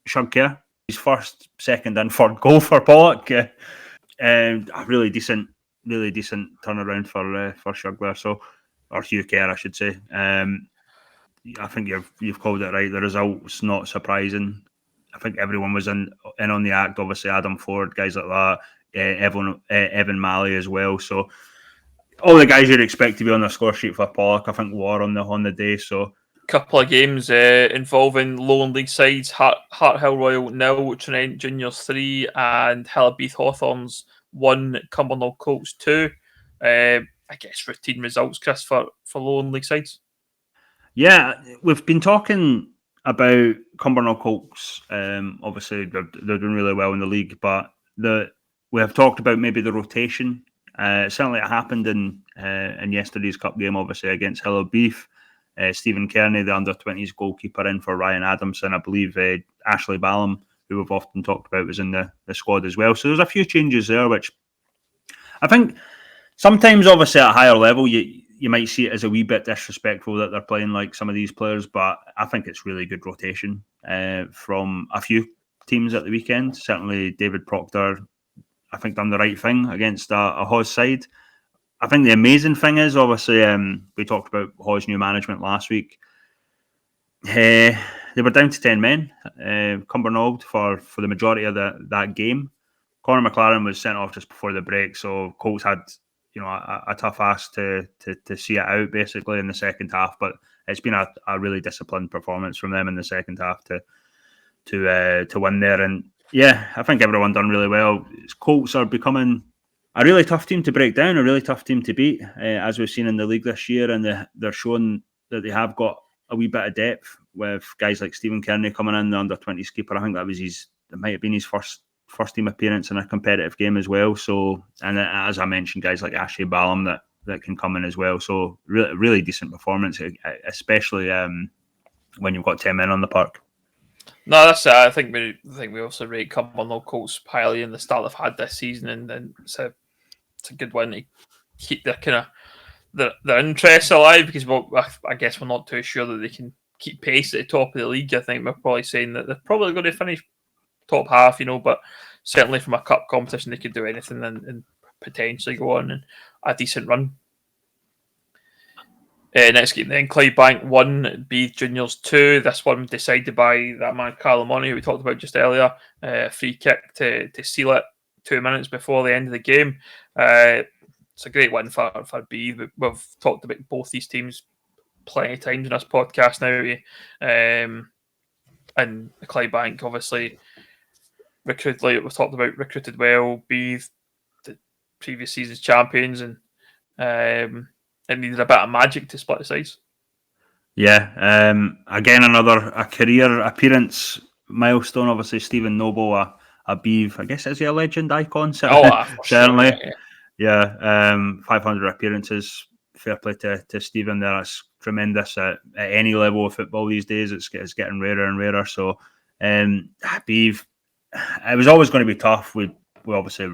Shugcare. His first, second, and third goal for Pollock. A really decent turnaround for Shugler. So, or Hugh Kerr, I should say. I think you've called it right. The result's not surprising. I think everyone was in on the act. Obviously, Adam Ford, guys like that, Evan Malley as well. So all the guys you'd expect to be on the score sheet for Pollock, I think, were on the day. So couple of games involving Lowland League sides: Hart Hill Royal 0, Trent Juniors 3, and Hillabeath Hawthorns 1, Cumbernauld Colts 2. I guess routine results, Chris, for Lowland League sides. Yeah, we've been talking about Cumbernauld Colts. Obviously, they're doing really well in the league, but we have talked about maybe the rotation. Certainly, it happened in yesterday's cup game, obviously against Hillabeath. Stephen Kearney, the under-20s goalkeeper, in for Ryan Adamson. I believe Ashley Ballum, who we've often talked about, was in the squad as well. So there's a few changes there, which I think sometimes, obviously, at a higher level, you might see it as a wee bit disrespectful that they're playing like some of these players, but I think it's really good rotation from a few teams at the weekend. Certainly, David Proctor, I think, done the right thing against a Hawes side. I think the amazing thing is, obviously, we talked about Hawes' new management last week. They were down to 10 men, Cumbernauld, for the majority of that game. Conor McLaren was sent off just before the break, so Colts had a tough ask to see it out basically in the second half. But it's been a really disciplined performance from them in the second half to win there. And yeah, I think everyone done really well. Colts are becoming a really tough team to break down, a really tough team to beat, as we've seen in the league this year, and they're showing that they have got a wee bit of depth with guys like Stephen Kearney coming in, the under-20s keeper. I think it might have been his first team appearance in a competitive game as well. So, and as I mentioned, guys like Ashley Ballum that can come in as well. So really, really decent performance, especially when you've got 10 men on the park. No, that's I think we also rate Cumbernauld Colts highly in the start they've had this season, and it's a good win to keep their kind of their interest alive, because I guess we're not too sure that they can keep pace at the top of the league. I think we're probably saying that they're probably going to finish top half, but certainly from a cup competition they could do anything and potentially go on a decent run. Next game then, Clydebank 1, Beath Juniors 2. This one decided by that man Carlo Money, who we talked about just earlier. Free kick to seal it 2 minutes before the end of the game. It's a great win for Beath. We've talked about both these teams plenty of times in this podcast now. And Clydebank obviously recruited, like we've talked about, recruited well. Beath, the previous season's champions, and it needed a bit of magic to split the sides. Yeah, again a career appearance milestone. Obviously, Stephen Noble, a Beath, I guess, is he a legend icon? For Certainly. Sure, yeah. 500 appearances. Fair play to Stephen there. That's tremendous at any level of football these days. It's getting rarer and rarer. So, Beath, it was always going to be tough. We obviously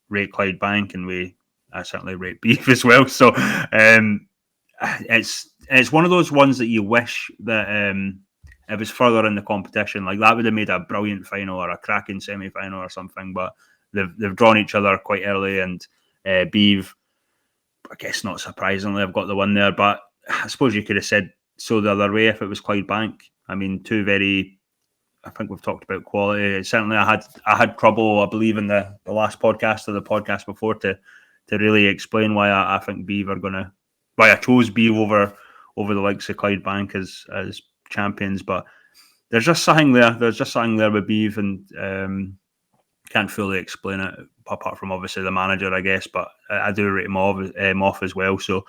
rate Clydebank, and I certainly rate Beath as well. So, it's one of those ones that you wish that it was further in the competition. Like that would have made a brilliant final or a cracking semi-final or something. But they've drawn each other quite early, and Beath, I guess not surprisingly, I've got the one there. But I suppose you could have said so the other way if it was Clydebank. I mean, I think we've talked about quality. Certainly, I had trouble, I believe, in the last podcast or the podcast before to really explain why I think Beath are why I chose Beath over the likes of Clydebank as champions. But there's just something there. There's just something there with Beath, and can't fully explain it apart from obviously the manager, I guess. But I do rate him off as well. So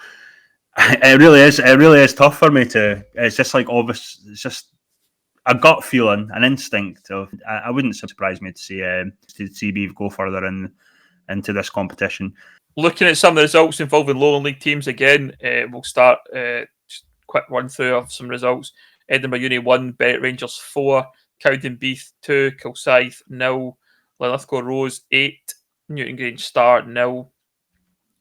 it really is tough for me to. It's just like obvious. It's just a gut feeling, an instinct of. I wouldn't surprise me to see Beath go further into this competition. Looking at some of the results involving Lowland League teams again, we'll start just quick run through of some results. Edinburgh Uni 1, Berwick Rangers 4, Cowden Beath 2, Kilsyth 0, Linlithgow Rose 8, Newton Grange Star 0,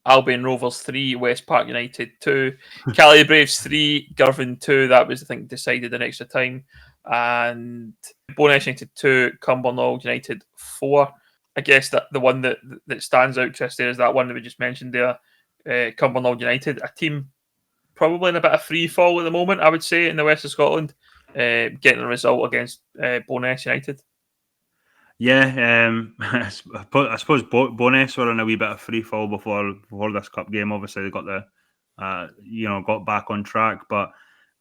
Albion Rovers 3, West Park United 2, Cali Braves 3, Girvan 2. That was, I think, decided in extra time. And Bowness United 2, Cumbernauld United 4. I guess that the one that stands out to us there is that one that we just mentioned there, Cumbernauld United, a team probably in a bit of free fall at the moment, I would say, in the west of Scotland, getting a result against Bowness United. Yeah, I suppose Bowness were in a wee bit of free fall before this cup game. Obviously, they got got back on track, but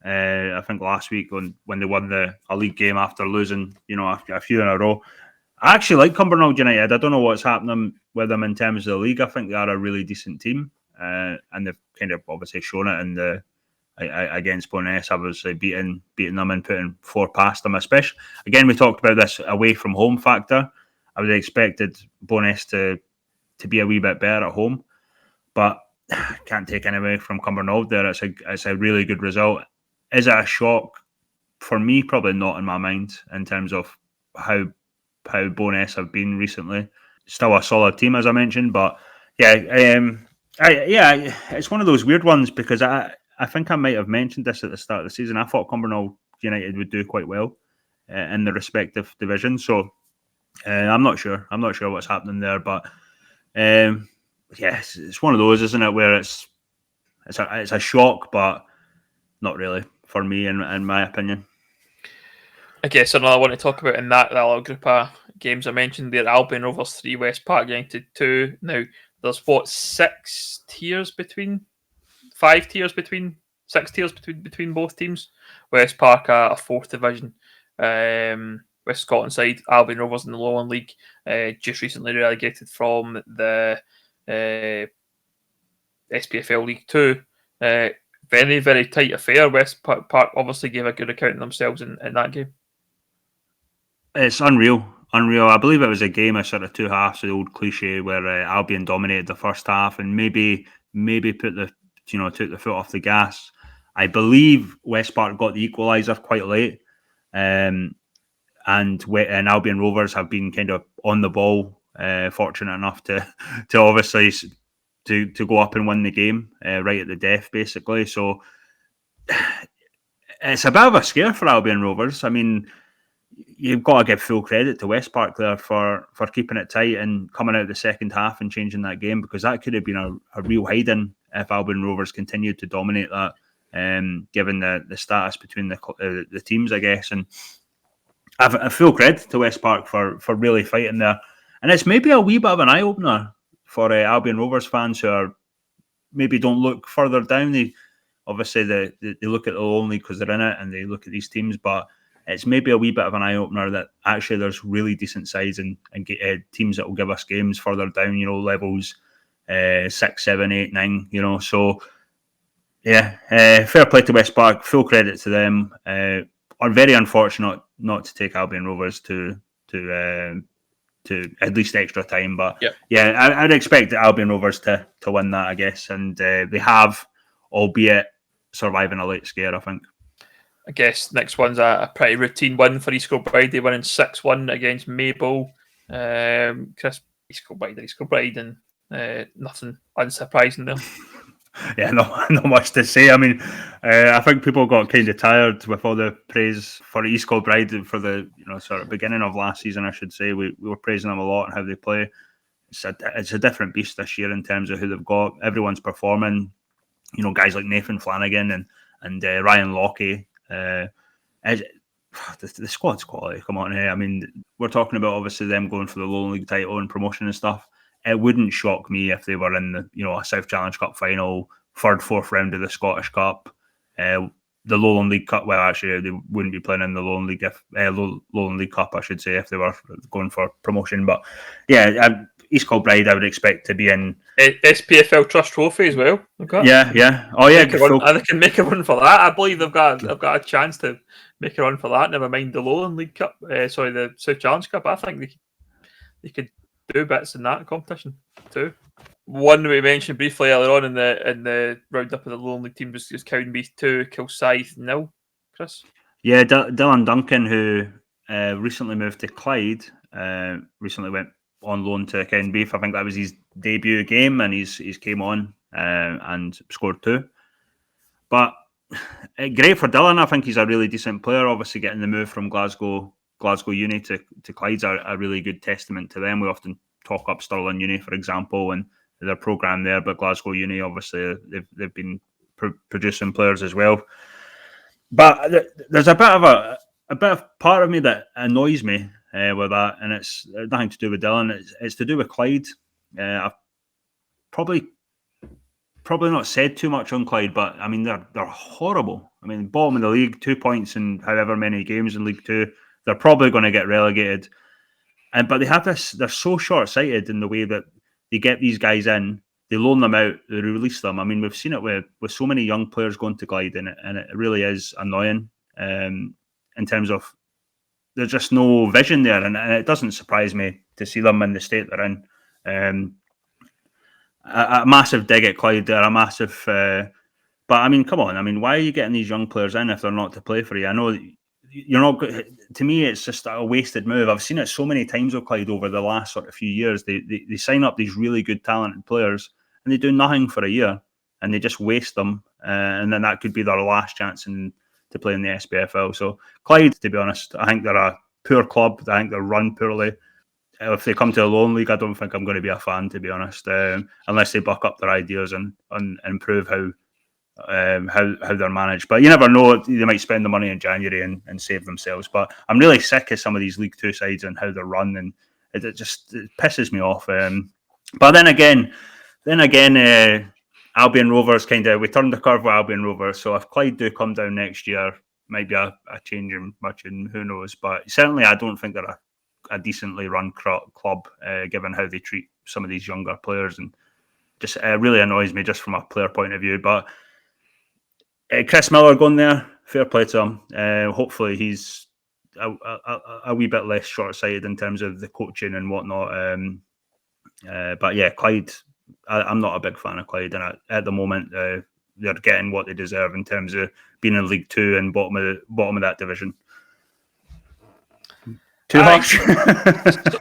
I think last week when they won a league game after losing, a few in a row. I actually like Cumbernauld United. I don't know what's happening with them in terms of the league. I think they are a really decent team, and they've kind of obviously shown it in the against Bowness, obviously beating them and putting 4 past them. Especially again, we talked about this away from home factor. I would have expected Bowness to be a wee bit better at home, but can't take any away from Cumbernauld there. It's a really good result. Is it a shock? For me, probably not in my mind in terms of how Bowness have been recently. Still a solid team, as I mentioned, but it's one of those weird ones because I think I might have mentioned this at the start of the season. I thought Cumbernauld United would do quite well in the respective divisions. So I'm not sure. I'm not sure what's happening there, but it's one of those, isn't it, where it's a shock, but not really for me, in my opinion. I guess another one to talk about in that little group of games I mentioned there, Albion Rovers 3, West Park United 2. Now, there's 6 tiers between 5 tiers between 6 tiers between both teams. West Park a 4th division, West Scotland side. Albion Rovers in the Lowland League, just recently relegated from the SPFL League 2. Very, very tight affair. West Park obviously gave a good account of themselves in that game. It's unreal. I believe it was a game of sort of 2 halves, the old cliche where Albion dominated the first half and maybe put took the foot off the gas. I believe West Park got the equaliser quite late, and Albion Rovers have been kind of on the ball, fortunate enough to obviously to go up and win the game right at the death, basically. So it's a bit of a scare for Albion Rovers. I mean, you've got to give full credit to West Park there for keeping it tight and coming out the second half and changing that game, because that could have been a real hiding if Albion Rovers continued to dominate that given the status between the teams, I guess. And I full credit to West Park for really fighting there. And it's maybe a wee bit of an eye opener for Albion Rovers fans who are maybe don't look further down. They obviously they look at the lower league because they're in it, and they look at these teams, but it's maybe a wee bit of an eye opener that actually there's really decent sides and teams that will give us games further down. Levels 6, 7, 8, 9. So yeah, fair play to West Park. Full credit to them. Are very unfortunate not to take Albion Rovers to at least extra time, but yeah, I'd expect Albion Rovers to win that, I guess, and they have, albeit surviving a late scare, I think. I guess next one's a pretty routine win for East Kilbride. They winning 6-1 against Maple. Chris, East Kilbride, and nothing unsurprising there. Yeah, not much to say. I mean, I think people got kind of tired with all the praise for East Kilbride for the sort of beginning of last season, I should say. We were praising them a lot and how they play. It's a different beast this year in terms of who they've got. Everyone's performing. Guys like Nathan Flanagan and Ryan Lockie. The squad's quality. Come on, I mean, we're talking about obviously them going for the Lowland League title and promotion and stuff. It wouldn't shock me if they were in the a South Challenge Cup final, third, fourth round of the Scottish Cup, the Lowland League Cup. Well, actually, they wouldn't be playing in the Lowland League Lowland League Cup, I should say, if they were going for promotion. But yeah, East Kilbride, I would expect to be in SPFL Trust Trophy as well. Okay. Yeah. Oh yeah, they can make a run for that. I believe they've got a chance to make a run for that. Never mind the Lowland League Cup. The South Challenge Cup. I think they could do bits in that competition too. One we mentioned briefly earlier on in the roundup of the Lowland League team was Cowdenbeath 2, Kilsyth 0. Chris. Yeah, Dylan Duncan, who recently moved to Clyde, recently went on loan to Cowdenbeath. I think that was his debut game, and he's came on and scored 2. But great for Dylan. I think he's a really decent player. Obviously, getting the move from Glasgow Uni to Clyde's a really good testament to them. We often talk up Stirling Uni, for example, and their programme there, but Glasgow Uni, obviously, they've been producing players as well. But there's a bit of part of me that annoys me with that, and it's nothing to do with Dylan. It's to do with Clyde. I've probably not said too much on Clyde, but I mean they're horrible. I mean, bottom of the league, 2 points in however many games in League Two. They're probably going to get relegated, but they have this. They're so short-sighted in the way that they get these guys in, they loan them out, they release them. I mean, we've seen it with so many young players going to Clyde, and it really is annoying in terms of there's just no vision there, and it doesn't surprise me to see them in the state they're in. A massive dig at Clyde there, a massive. But I mean, come on. I mean, why are you getting these young players in if they're not to play for you? I know you're not. To me, it's just a wasted move. I've seen it so many times with Clyde over the last sort of few years. They sign up these really good, talented players, and they do nothing for a year, and they just waste them, and then that could be their last chance to play in the SPFL. So Clyde, to be honest, I think they're a poor club. I think they're run poorly. If they come to a Lowland League, I don't think I'm going to be a fan, to be honest, unless they buck up their ideas and improve how they're managed. But you never know; they might spend the money in January and save themselves. But I'm really sick of some of these League Two sides and how they're run, and it pisses me off. But then again, Albion Rovers we turned the curve with Albion Rovers. So if Clyde do come down next year, might be a change in much, and who knows? But certainly, I don't think they're a decently run club, given how they treat some of these younger players, and just really annoys me just from a player point of view. But Chris Miller going there, fair play to him. Hopefully he's a wee bit less short-sighted in terms of the coaching and whatnot. But yeah, Clyde, I'm not a big fan of Clyde, and at the moment they're getting what they deserve in terms of being in League Two and bottom of that division. Too harsh.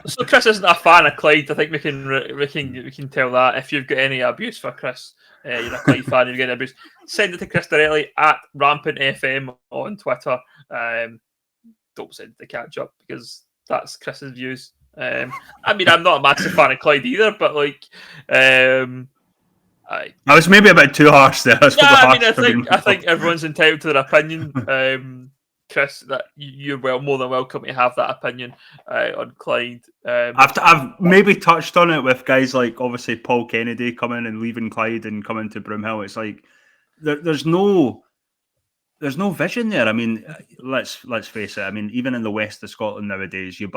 So Chris isn't a fan of Clyde. I think we can tell that. If you've got any abuse for Chris, you're a Clyde fan, you're getting abuse, send it to Chris directly at Rampant FM on Twitter. Don't send it to Catchup because that's Chris's views. I mean, I'm not a massive fan of Clyde either, but Aye. I was maybe a bit too harsh there. I think everyone's entitled to their opinion. Chris, that you're more than welcome to have that opinion on Clyde. I've maybe touched on it with guys like obviously Paul Kennedy coming and leaving Clyde and coming to Broomhill. It's like there's no vision there. I mean, let's face it. I mean, even in the west of Scotland nowadays, you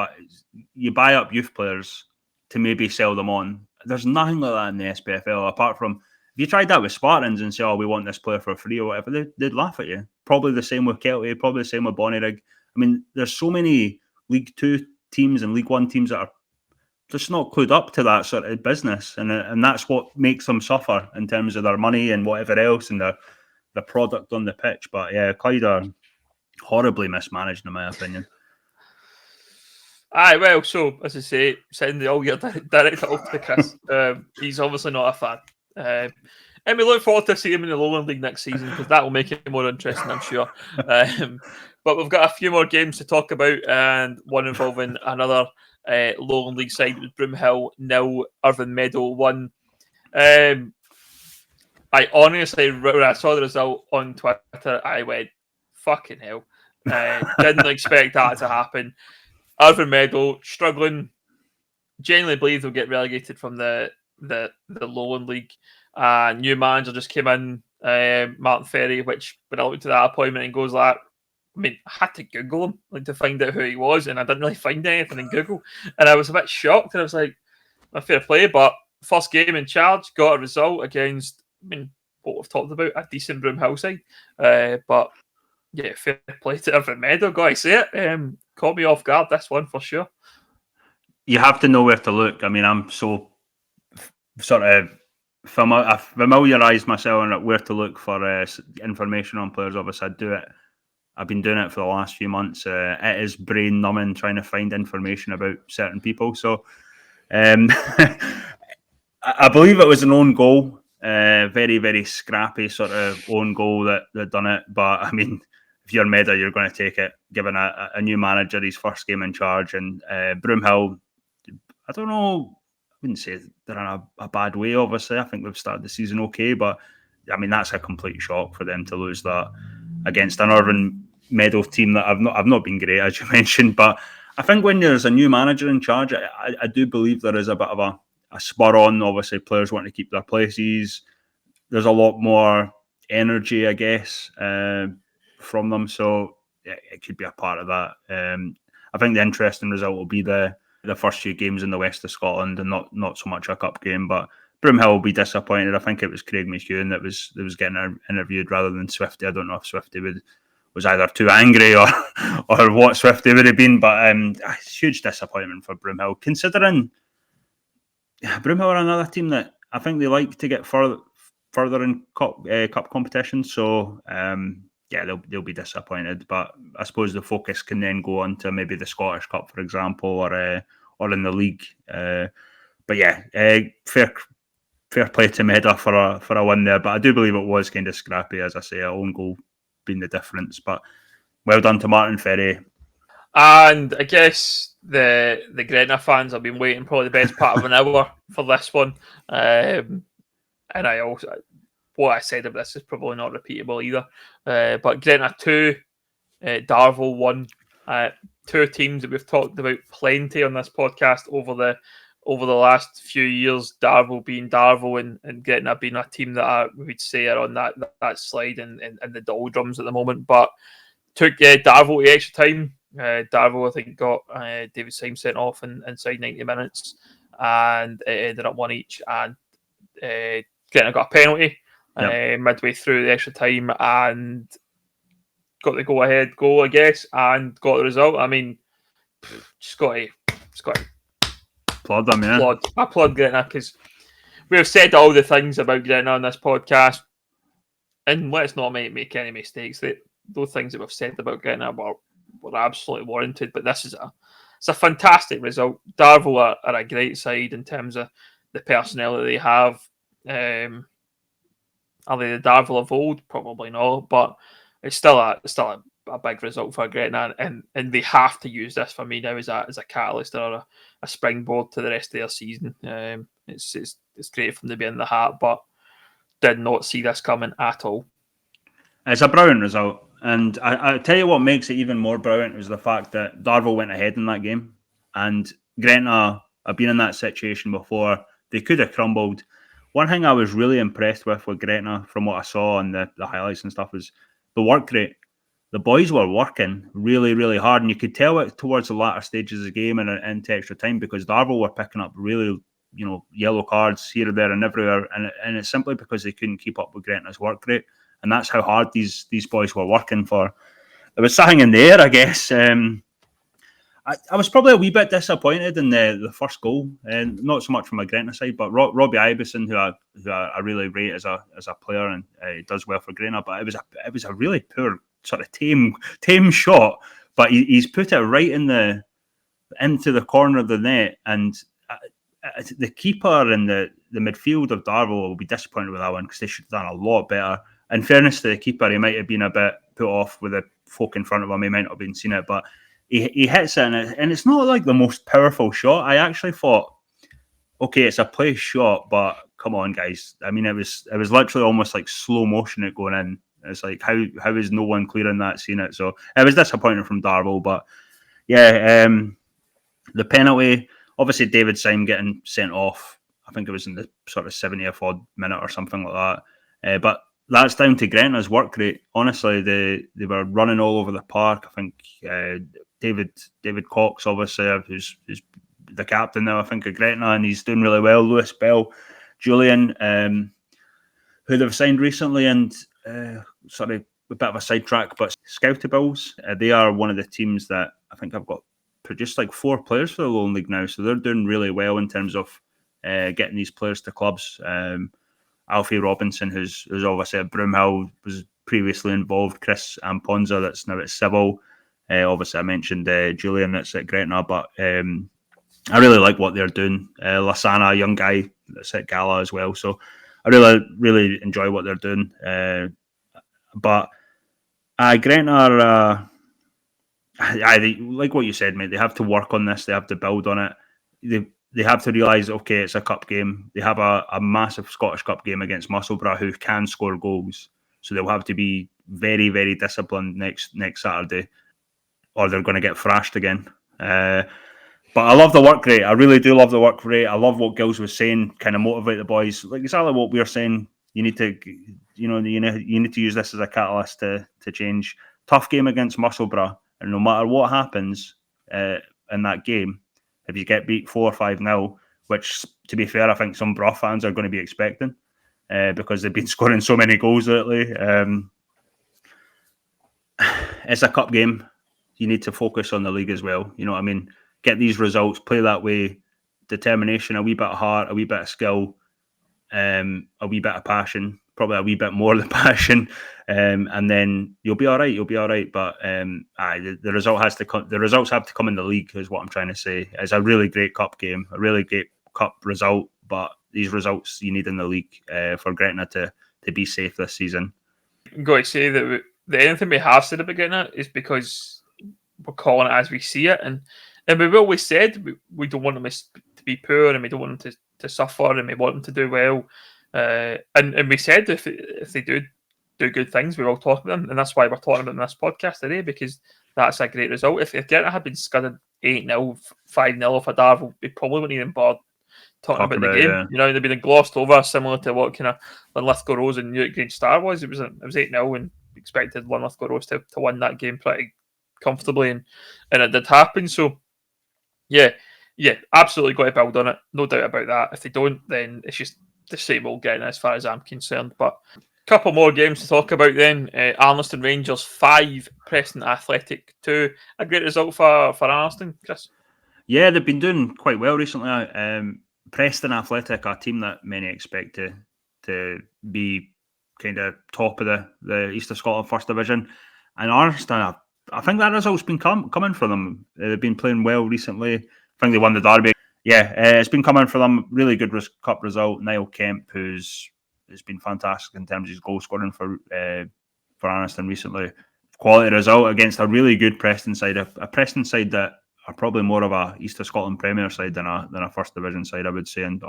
buy up youth players to maybe sell them on. There's nothing like that in the SPFL apart from if you tried that with Spartans and say, "Oh, we want this player for free" or whatever, they'd laugh at you. Probably the same with Kelty. Probably the same with Bonnyrigg. I mean, there's so many League Two teams and League One teams that are just not clued up to that sort of business, and that's what makes them suffer in terms of their money and whatever else and the product on the pitch. But yeah, Clyde are horribly mismanaged in my opinion. Aye, well, so as I say, send all your direct off to Chris. He's obviously not a fan. And we look forward to seeing him in the Lowland League next season because that will make it more interesting, I'm sure. But we've got a few more games to talk about, and one involving another Lowland League side with Broomhill 0, Irvine Meadow 1. I honestly, when I saw the result on Twitter, I went, fucking hell. Didn't expect that to happen. Irvine Meadow struggling. Genuinely believe they'll get relegated from the Lowland League. New manager just came in, Martin Ferry, which when I looked at that appointment and goes like, I mean, I had to Google him like to find out who he was, and I didn't really find anything in Google, and I was a bit shocked. And I was like, fair play, but first game in charge, got a result against, I mean, what we've talked about, a decent Broomhill side, but yeah, fair play to Irvine Meadow, gotta say it. Caught me off guard, this one for sure. You have to know where to look. I mean, I'm so sort of I familiarised myself on where to look for information on players. Obviously, I've been doing it for the last few months. It is brain numbing trying to find information about certain people. So, I believe it was an own goal. Very, very scrappy sort of own goal that done it. But I mean, if you're Meda, you're going to take it, given a new manager, his first game in charge. And Broomhill, I don't know, I wouldn't say they're in a bad way, obviously. I think they've started the season okay. But, I mean, that's a complete shock for them to lose that against an Irvine Meadow team that I've not been great, as you mentioned. But I think when there's a new manager in charge, I do believe there is a bit of a spur on. Obviously, players want to keep their places. There's a lot more energy, I guess, from them. So yeah, it could be a part of that. I think the interesting result will be the first few games in the west of Scotland and not so much a cup game. But Broomhill will be disappointed. I think it was Craig McEwen that was getting interviewed rather than Swifty. I don't know if Swifty was either too angry or what Swifty would have been. But a huge disappointment for Broomhill, considering Broomhill are another team that I think they like to get further in cup competition. So yeah, they'll be disappointed. But I suppose the focus can then go on to maybe the Scottish Cup, for example, or in the league. But yeah, fair play to Meda for a win there. But I do believe it was kind of scrappy, as I say, a own goal being the difference. But well done to Martin Ferry. And I guess the Gretna fans have been waiting probably the best part of an hour for this one. And I also, what I said of this is probably not repeatable either. But Gretna 2, Darvel 1. Two teams that we've talked about plenty on this podcast over the last few years. Darvel being Darvel and Gretna being a team that we would say are on that slide and the doldrums at the moment. But took Darvel to extra time. Darvel, I think, got David Syme sent off inside 90 minutes, and it ended up 1 each. And Gretna got a penalty midway through the extra time and got the go-ahead goal, I guess, and got the result. I mean, just got to applaud them, yeah. Applaud Gretna, because we've said all the things about Gretna on this podcast, and let's not make any mistakes. Those things that we've said about Gretna were absolutely warranted, but this is it's a fantastic result. Darvel are a great side in terms of the personnel that they have. Are they the Darvel of old? Probably not, but it's still a big result for Gretna, and they have to use this for me now as a catalyst or a springboard to the rest of their season. It's great from the be in the hat, but did not see this coming at all. It's a brilliant result. And I tell you what makes it even more brilliant is the fact that Darvel went ahead in that game. And Gretna have been in that situation before. They could have crumbled. One thing I was really impressed with Gretna, from what I saw on the highlights and stuff, was the work rate. The boys were working really, really hard. And you could tell it towards the latter stages of the game and into extra time, because Darvel were picking up really, yellow cards here, there and everywhere. And it's simply because they couldn't keep up with Gretna's work rate. And that's how hard these boys were working for. There was something in the air, I guess. I was probably a wee bit disappointed in the first goal, and not so much from a Gretna side, but Robbie Ibeson, who I really rate as a player, and he does well for Gretna. But it was a really poor sort of tame shot, but he's put it right into the corner of the net, and the keeper and the midfield of Darvel will be disappointed with that one, because they should have done a lot better. In fairness to the keeper, he might have been a bit put off with the folk in front of him. He might not have been seeing it, but he hits it, and it's not like the most powerful shot. I actually thought, okay, it's a place shot, but come on, guys. I mean, it was literally almost like slow motion it going in. It's like, how is no one clearing that, seeing it? So it was disappointing from Darvel, but yeah, the penalty, obviously David Syme getting sent off. I think it was in the sort of 70th odd minute or something like that. But that's down to Gretna's work rate. Honestly, they were running all over the park. I think David Cox, obviously, who's the captain now, I think, of Gretna, and he's doing really well. Lewis Bell, Julian, who they've signed recently, and sorry, a bit of a sidetrack, but Scoutables, they are one of the teams that I think I've got produced like 4 players for the Lowland League now, so they're doing really well in terms of getting these players to clubs. Alfie Robinson, who's obviously at Broomhill, was previously involved. Chris Amponza, that's now at Civil. Obviously, I mentioned Julian, that's at Gretna, but I really like what they're doing. Lasana, a young guy, that's at Gala as well. So I really, really enjoy what they're doing. But Gretna are, like what you said, mate, they have to work on this. They have to build on it. They have to realise, okay, it's a cup game. They have a massive Scottish Cup game against Musselburgh, who can score goals. So they'll have to be very, very disciplined next Saturday, or they're going to get thrashed again. But I love the work rate. I really do love the work rate. I love what Gills was saying, kind of motivate the boys. Like exactly what we were saying. You need to use this as a catalyst to change. Tough game against Musselburgh, and no matter what happens in that game, if you get beat 4 or 5-0, which, to be fair, I think some Brough fans are going to be expecting because they've been scoring so many goals lately. It's a cup game. You need to focus on the league as well. You know what I mean? Get these results, play that way, determination, a wee bit of heart, a wee bit of skill, a wee bit of passion, probably a wee bit more than passion, and then you'll be all right. You'll be all right. But the result has to come. The results have to come in the league, is what I'm trying to say. It's a really great cup game, a really great cup result, but these results you need in the league for Gretna to be safe this season. I'm going to say that anything we have said about Gretna is because we're calling it as we see it, and we've always said we don't want them to be poor, and we don't want them to suffer, and we want them to do well. And we said if they do good things, we will talk about them, and that's why we're talking about them in this podcast today, because that's a great result. If Gretna had been scudded 8-0, 5-0 off a Darvel, we probably wouldn't even bother talking about the game. Yeah. You know, they'd been glossed over, similar to what kind of Linlithgow Rose and Newark Grange Star was. It was 8-0, and expected Linlithgow Rose to win that game pretty comfortably, and it did happen. So yeah, absolutely got to build on it, no doubt about that. If they don't, then it's just the same old Gretna as far as I'm concerned. But a couple more games to talk about then. Arniston Rangers 5, Preston Athletic 2. A great result for Arniston, Chris. Yeah, they've been doing quite well recently. Preston Athletic, a team that many expect to be kind of top of the East of Scotland First Division. And Arniston, I think that result's been coming for them. They've been playing well recently. I think they won the derby. Yeah, it's been coming for them. Really good cup result. Niall Kemp, has been fantastic in terms of his goal scoring for Arniston recently. Quality result against a really good Preston side. A Preston side that are probably more of a East of Scotland Premier side than a First Division side, I would say, in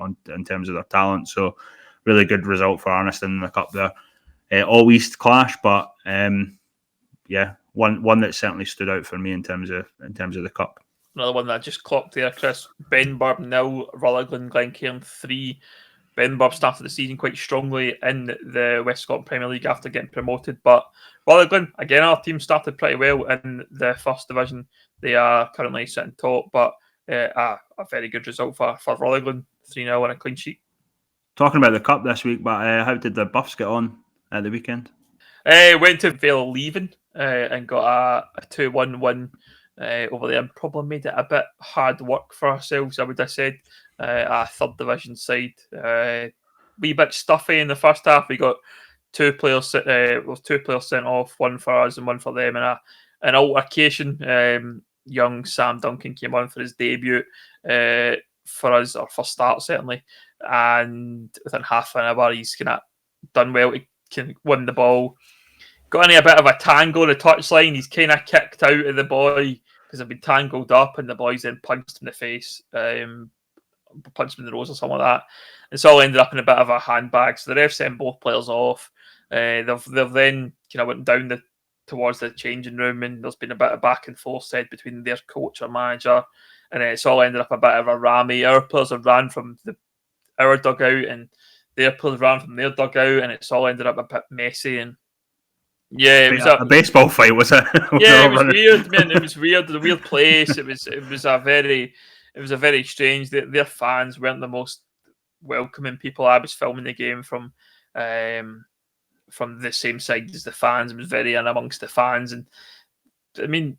terms of their talent. So really good result for Arniston in the cup there. All East clash, but yeah, one that certainly stood out for me in terms of the cup. Another one that I just clocked there, Chris. Benburb 0, Rutherglen Glencairn 3. Benburb started the season quite strongly in the West Scotland Premier League after getting promoted, but Rutherglen, again, our team started pretty well in the first division. They are currently sitting top, but a very good result for Rutherglen, 3-0 and a clean sheet. Talking about the cup this week, but how did the Buffs get on at the weekend? Went to Vale Leven and got a 2-1 win over there, and probably made it a bit hard work for ourselves, I would have said. A third division side. Wee bit stuffy in the first half. We got two players sent off, one for us and one for them, and an altercation. Young Sam Duncan came on for his debut for us, or for start certainly, and within half an hour he's kind of done well to can win the ball. Got into a bit of a tangle on the touchline. He's kind of kicked out of the boy because they've been tangled up, and the boys then punched him in the face, punched him in the nose or something like that. It's all ended up in a bit of a handbag. So the ref sent both players off. They've then kind of went down towards the changing room, and there's been a bit of back and forth said between their coach or manager, and it's all ended up a bit of a rammy. Our players have ran from our dugout, and their players ran from their dugout, and it's all ended up a bit messy. And yeah, it was a baseball fight, was it? Yeah, it was weird, man. It was weird. A weird place. It was a very strange. Their fans weren't the most welcoming people. I was filming the game from the same side as the fans. It was very in amongst the fans, and I mean,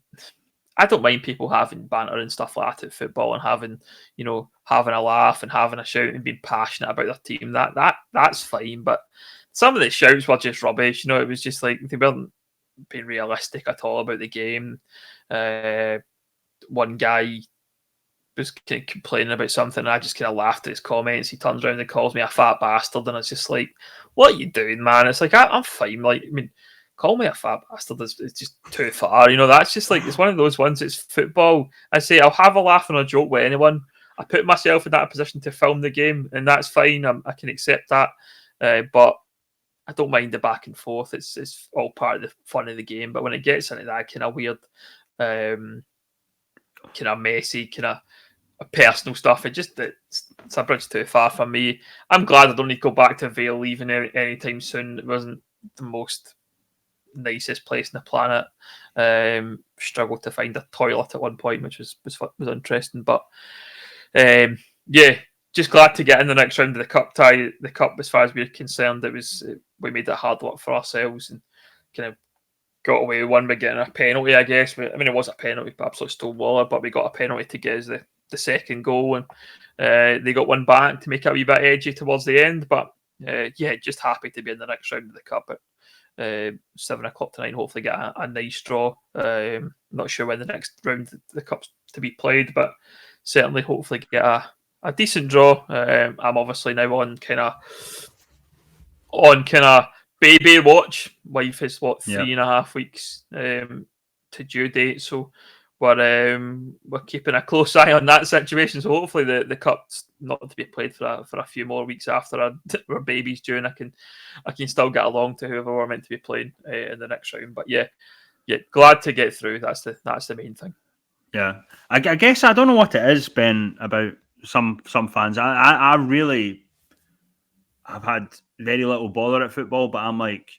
I don't mind people having banter and stuff like that at football, and having a laugh and having a shout and being passionate about their team. That's fine, but some of the shouts were just rubbish. It was just like they weren't being realistic at all about the game. One guy was kind of complaining about something, and I just kind of laughed at his comments. He turns around and calls me a fat bastard, and it's just like, what are you doing, man? It's like, I'm fine. Like, I mean, call me a fat bastard is just too far. That's just like, it's one of those ones. It's football. I say I'll have a laugh and a joke with anyone. I put myself in that position to film the game, and that's fine. I can accept that, but I don't mind the back and forth. It's all part of the fun of the game. But when it gets into that kind of weird, kind of messy, kind of personal stuff, it's a bridge too far for me. I'm glad I don't need to go back to Vale Leven anytime soon. It wasn't the most nicest place on the planet. Struggled to find a toilet at one point, which was interesting. But yeah, just glad to get in the next round of the cup tie. The cup, as far as we're concerned, we made it hard work for ourselves and kind of got away with one by getting a penalty, I guess. I mean, it was a penalty, absolute stonewaller, but we got a penalty to get us the second goal, and they got one back to make it a wee bit edgy towards the end. But yeah, just happy to be in the next round of the cup at 7 o'clock tonight. Hopefully get a nice draw. Not sure when the next round of the cup's to be played, but certainly hopefully get a decent draw. I'm obviously now on kind of baby watch. Wife is 3.5 weeks to due date, so we're keeping a close eye on that situation. So hopefully the cup's not to be played for a few more weeks after our baby's due, and I can still get along to whoever we're meant to be playing in the next round. But yeah, glad to get through. That's the main thing. Yeah, I guess I don't know what it is, Ben, about some fans. I really have had very little bother at football, but I'm like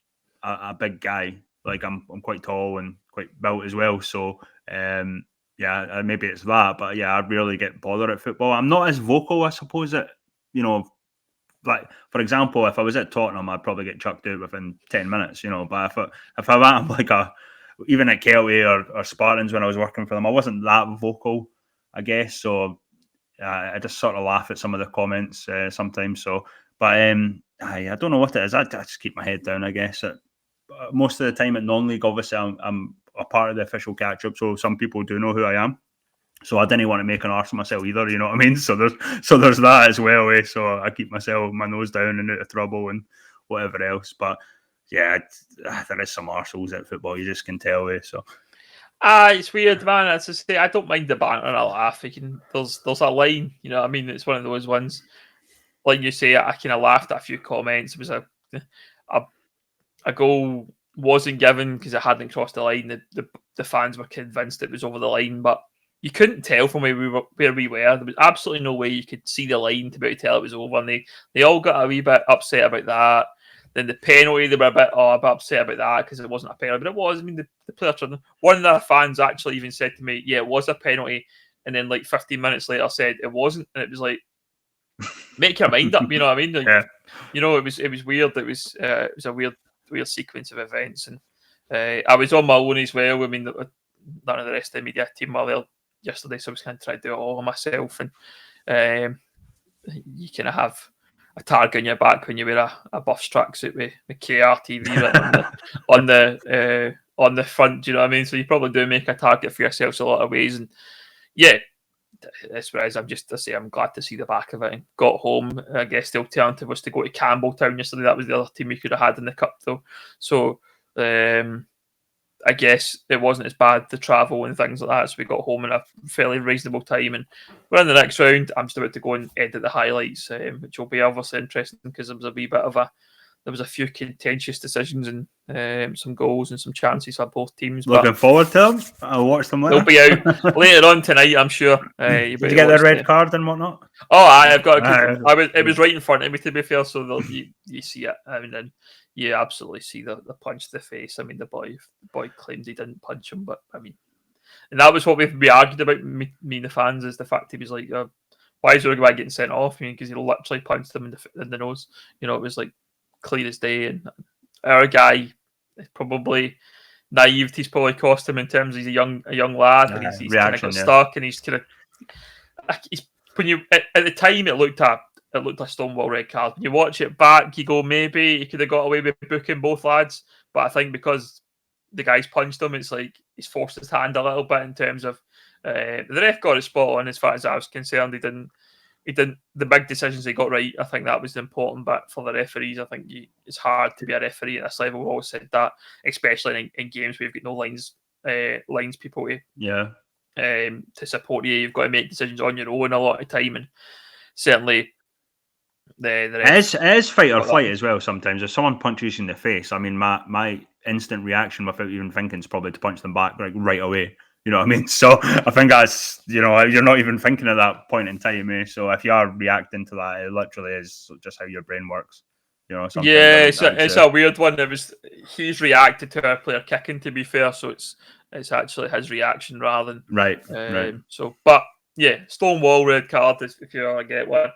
a big guy. Like I'm quite tall and quite built as well. So yeah, maybe it's that, but yeah, I really get bothered at football. I'm not as vocal, I suppose. Like for example, if I was at Tottenham, I'd probably get chucked out within 10 minutes. But if I'm like even at Kelty or Spartans when I was working for them, I wasn't that vocal, I guess. So I just sort of laugh at some of the comments sometimes. So, but I don't know what it is. I just keep my head down, I guess. Most of the time at non-league, obviously, I'm a part of the official catch-up, so some people do know who I am. So I didn't want to make an arse of myself either, you know what I mean? So there's that as well. So I keep my nose down and out of trouble and whatever else. But yeah, there is some arseholes at football. You just can tell. So it's weird, man. As I say, I don't mind the banter and a laugh. There's a line, you know what I mean? It's one of those ones. like you say, I kind of laughed at a few comments. It was a goal wasn't given because it hadn't crossed the line. The fans were convinced it was over the line, but you couldn't tell from where we were. There was absolutely no way you could see the line to be able to tell it was over. And they all got a wee bit upset about that. Then the penalty, they were a bit upset about that because it wasn't a penalty, but it was. I mean, the player, one of the fans actually even said to me, "Yeah, it was a penalty," and then like 15 minutes later said it wasn't, and it was like, make your mind up. You know what I mean? Like, Yeah. You know, it was weird. It was a weird sequence of events, and I was on my own as well. I mean, none of the rest of the media team were there yesterday, so I was kind of trying to do it all myself. And you kind of have a target on your back when you wear a Buffs tracksuit with KRTV on the front. Do you know what I mean? So you probably do make a target for yourselves a lot of ways. And yeah, that's what it is. I'm glad to see the back of it. And got home. I guess the alternative was to go to Campbelltown yesterday. That was the other team we could have had in the cup, though. So I guess it wasn't as bad the travel and things like that. So we got home in a fairly reasonable time, and we're in the next round. I'm just about to go and edit the highlights, which will be obviously interesting because there was a few contentious decisions and some goals and some chances for both teams. Looking forward to them. I'll watch them later. They'll be out later on tonight, I'm sure. Did you get the red card and whatnot? Oh, I've got it was right in front of me, to be fair, so you see it. I mean, and you absolutely see the punch to the face. I mean, the boy claimed he didn't punch him, but I mean, and that was what we argued about, me and the fans, is the fact he was like, why is Uruguay getting sent off? I mean, because he literally punched him in the nose. You know, it was like clear as day. And our guy is probably naivety's probably cost him in terms of he's a young lad, and he's kind of got stuck, and he's kind of when you at the time it looked a stonewall red card. When you watch it back, you go, maybe he could have got away with booking both lads, but I think because the guy's punched him, it's like he's forced his hand a little bit in terms of the ref got it spot on as far as I was concerned. He didn't the big decisions he got right. I think that was the important bit for the referees. I think it's hard to be a referee at this level. We've always said that, especially in games where you've got no lines people to support you. You've got to make decisions on your own a lot of time, and certainly it is fight or flight as well. Sometimes if someone punches you in the face, I mean, my instant reaction without even thinking is probably to punch them back right away. You know what I mean? So I think that's, you're not even thinking at that point in time. So if you are reacting to that, it literally is just how your brain works. Yeah, it's a weird one. He's reacted to our player kicking, to be fair. So it's actually his reaction rather than right. Right. So, but yeah, stonewall red card if you want to get one.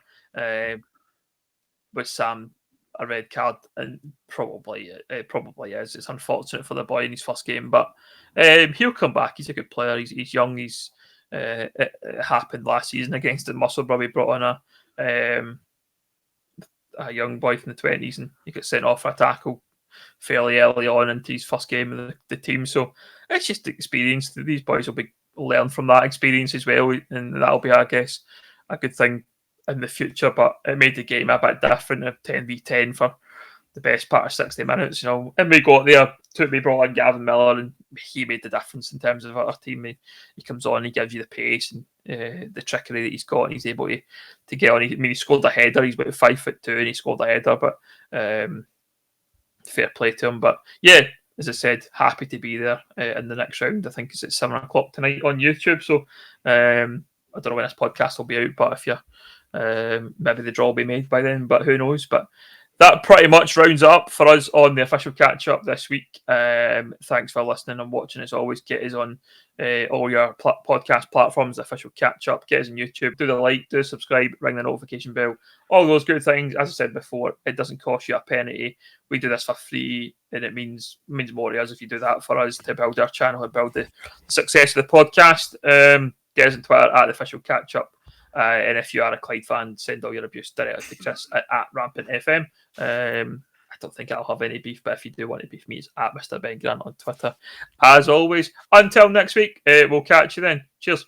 With Sam, a red card, and probably is. It's unfortunate for the boy in his first game, but he'll come back. He's a good player. He's young. It happened last season against the Musselburgh. We brought on a young boy from the 20s, and he got sent off for a tackle fairly early on into his first game of the team. So it's just experience. These boys will learn from that experience as well, and that'll be, I guess, a good thing in the future. But it made the game a bit different of 10v10 for the best part of 60 minutes, and we got there. We brought in Gavin Miller, and he made the difference in terms of our team. He comes on, he gives you the pace and the trickery that he's got, and he's able to get on. He scored a header. He's about 5'2", and he scored a header, but fair play to him. But yeah, as I said, happy to be there in the next round. I think it's at 7:00 tonight on YouTube. So I don't know when this podcast will be out, but if you're maybe the draw will be made by then, but who knows. But that pretty much rounds up for us on the official catch-up this week. Thanks for listening and watching. As always, get us on all your podcast platforms, the official catch-up. Get us on YouTube. Do the like, do subscribe, ring the notification bell. All those good things. As I said before, it doesn't cost you a penny. We do this for free, and it means more to us if you do that for us to build our channel and build the success of the podcast. Get us on Twitter at the official catch-up. And if you are a Clyde fan, send all your abuse directly to Chris at Rampant FM. I don't think I'll have any beef, but if you do want to beef me, it's at Mr. Ben Grant on Twitter. As always, until next week, we'll catch you then. Cheers.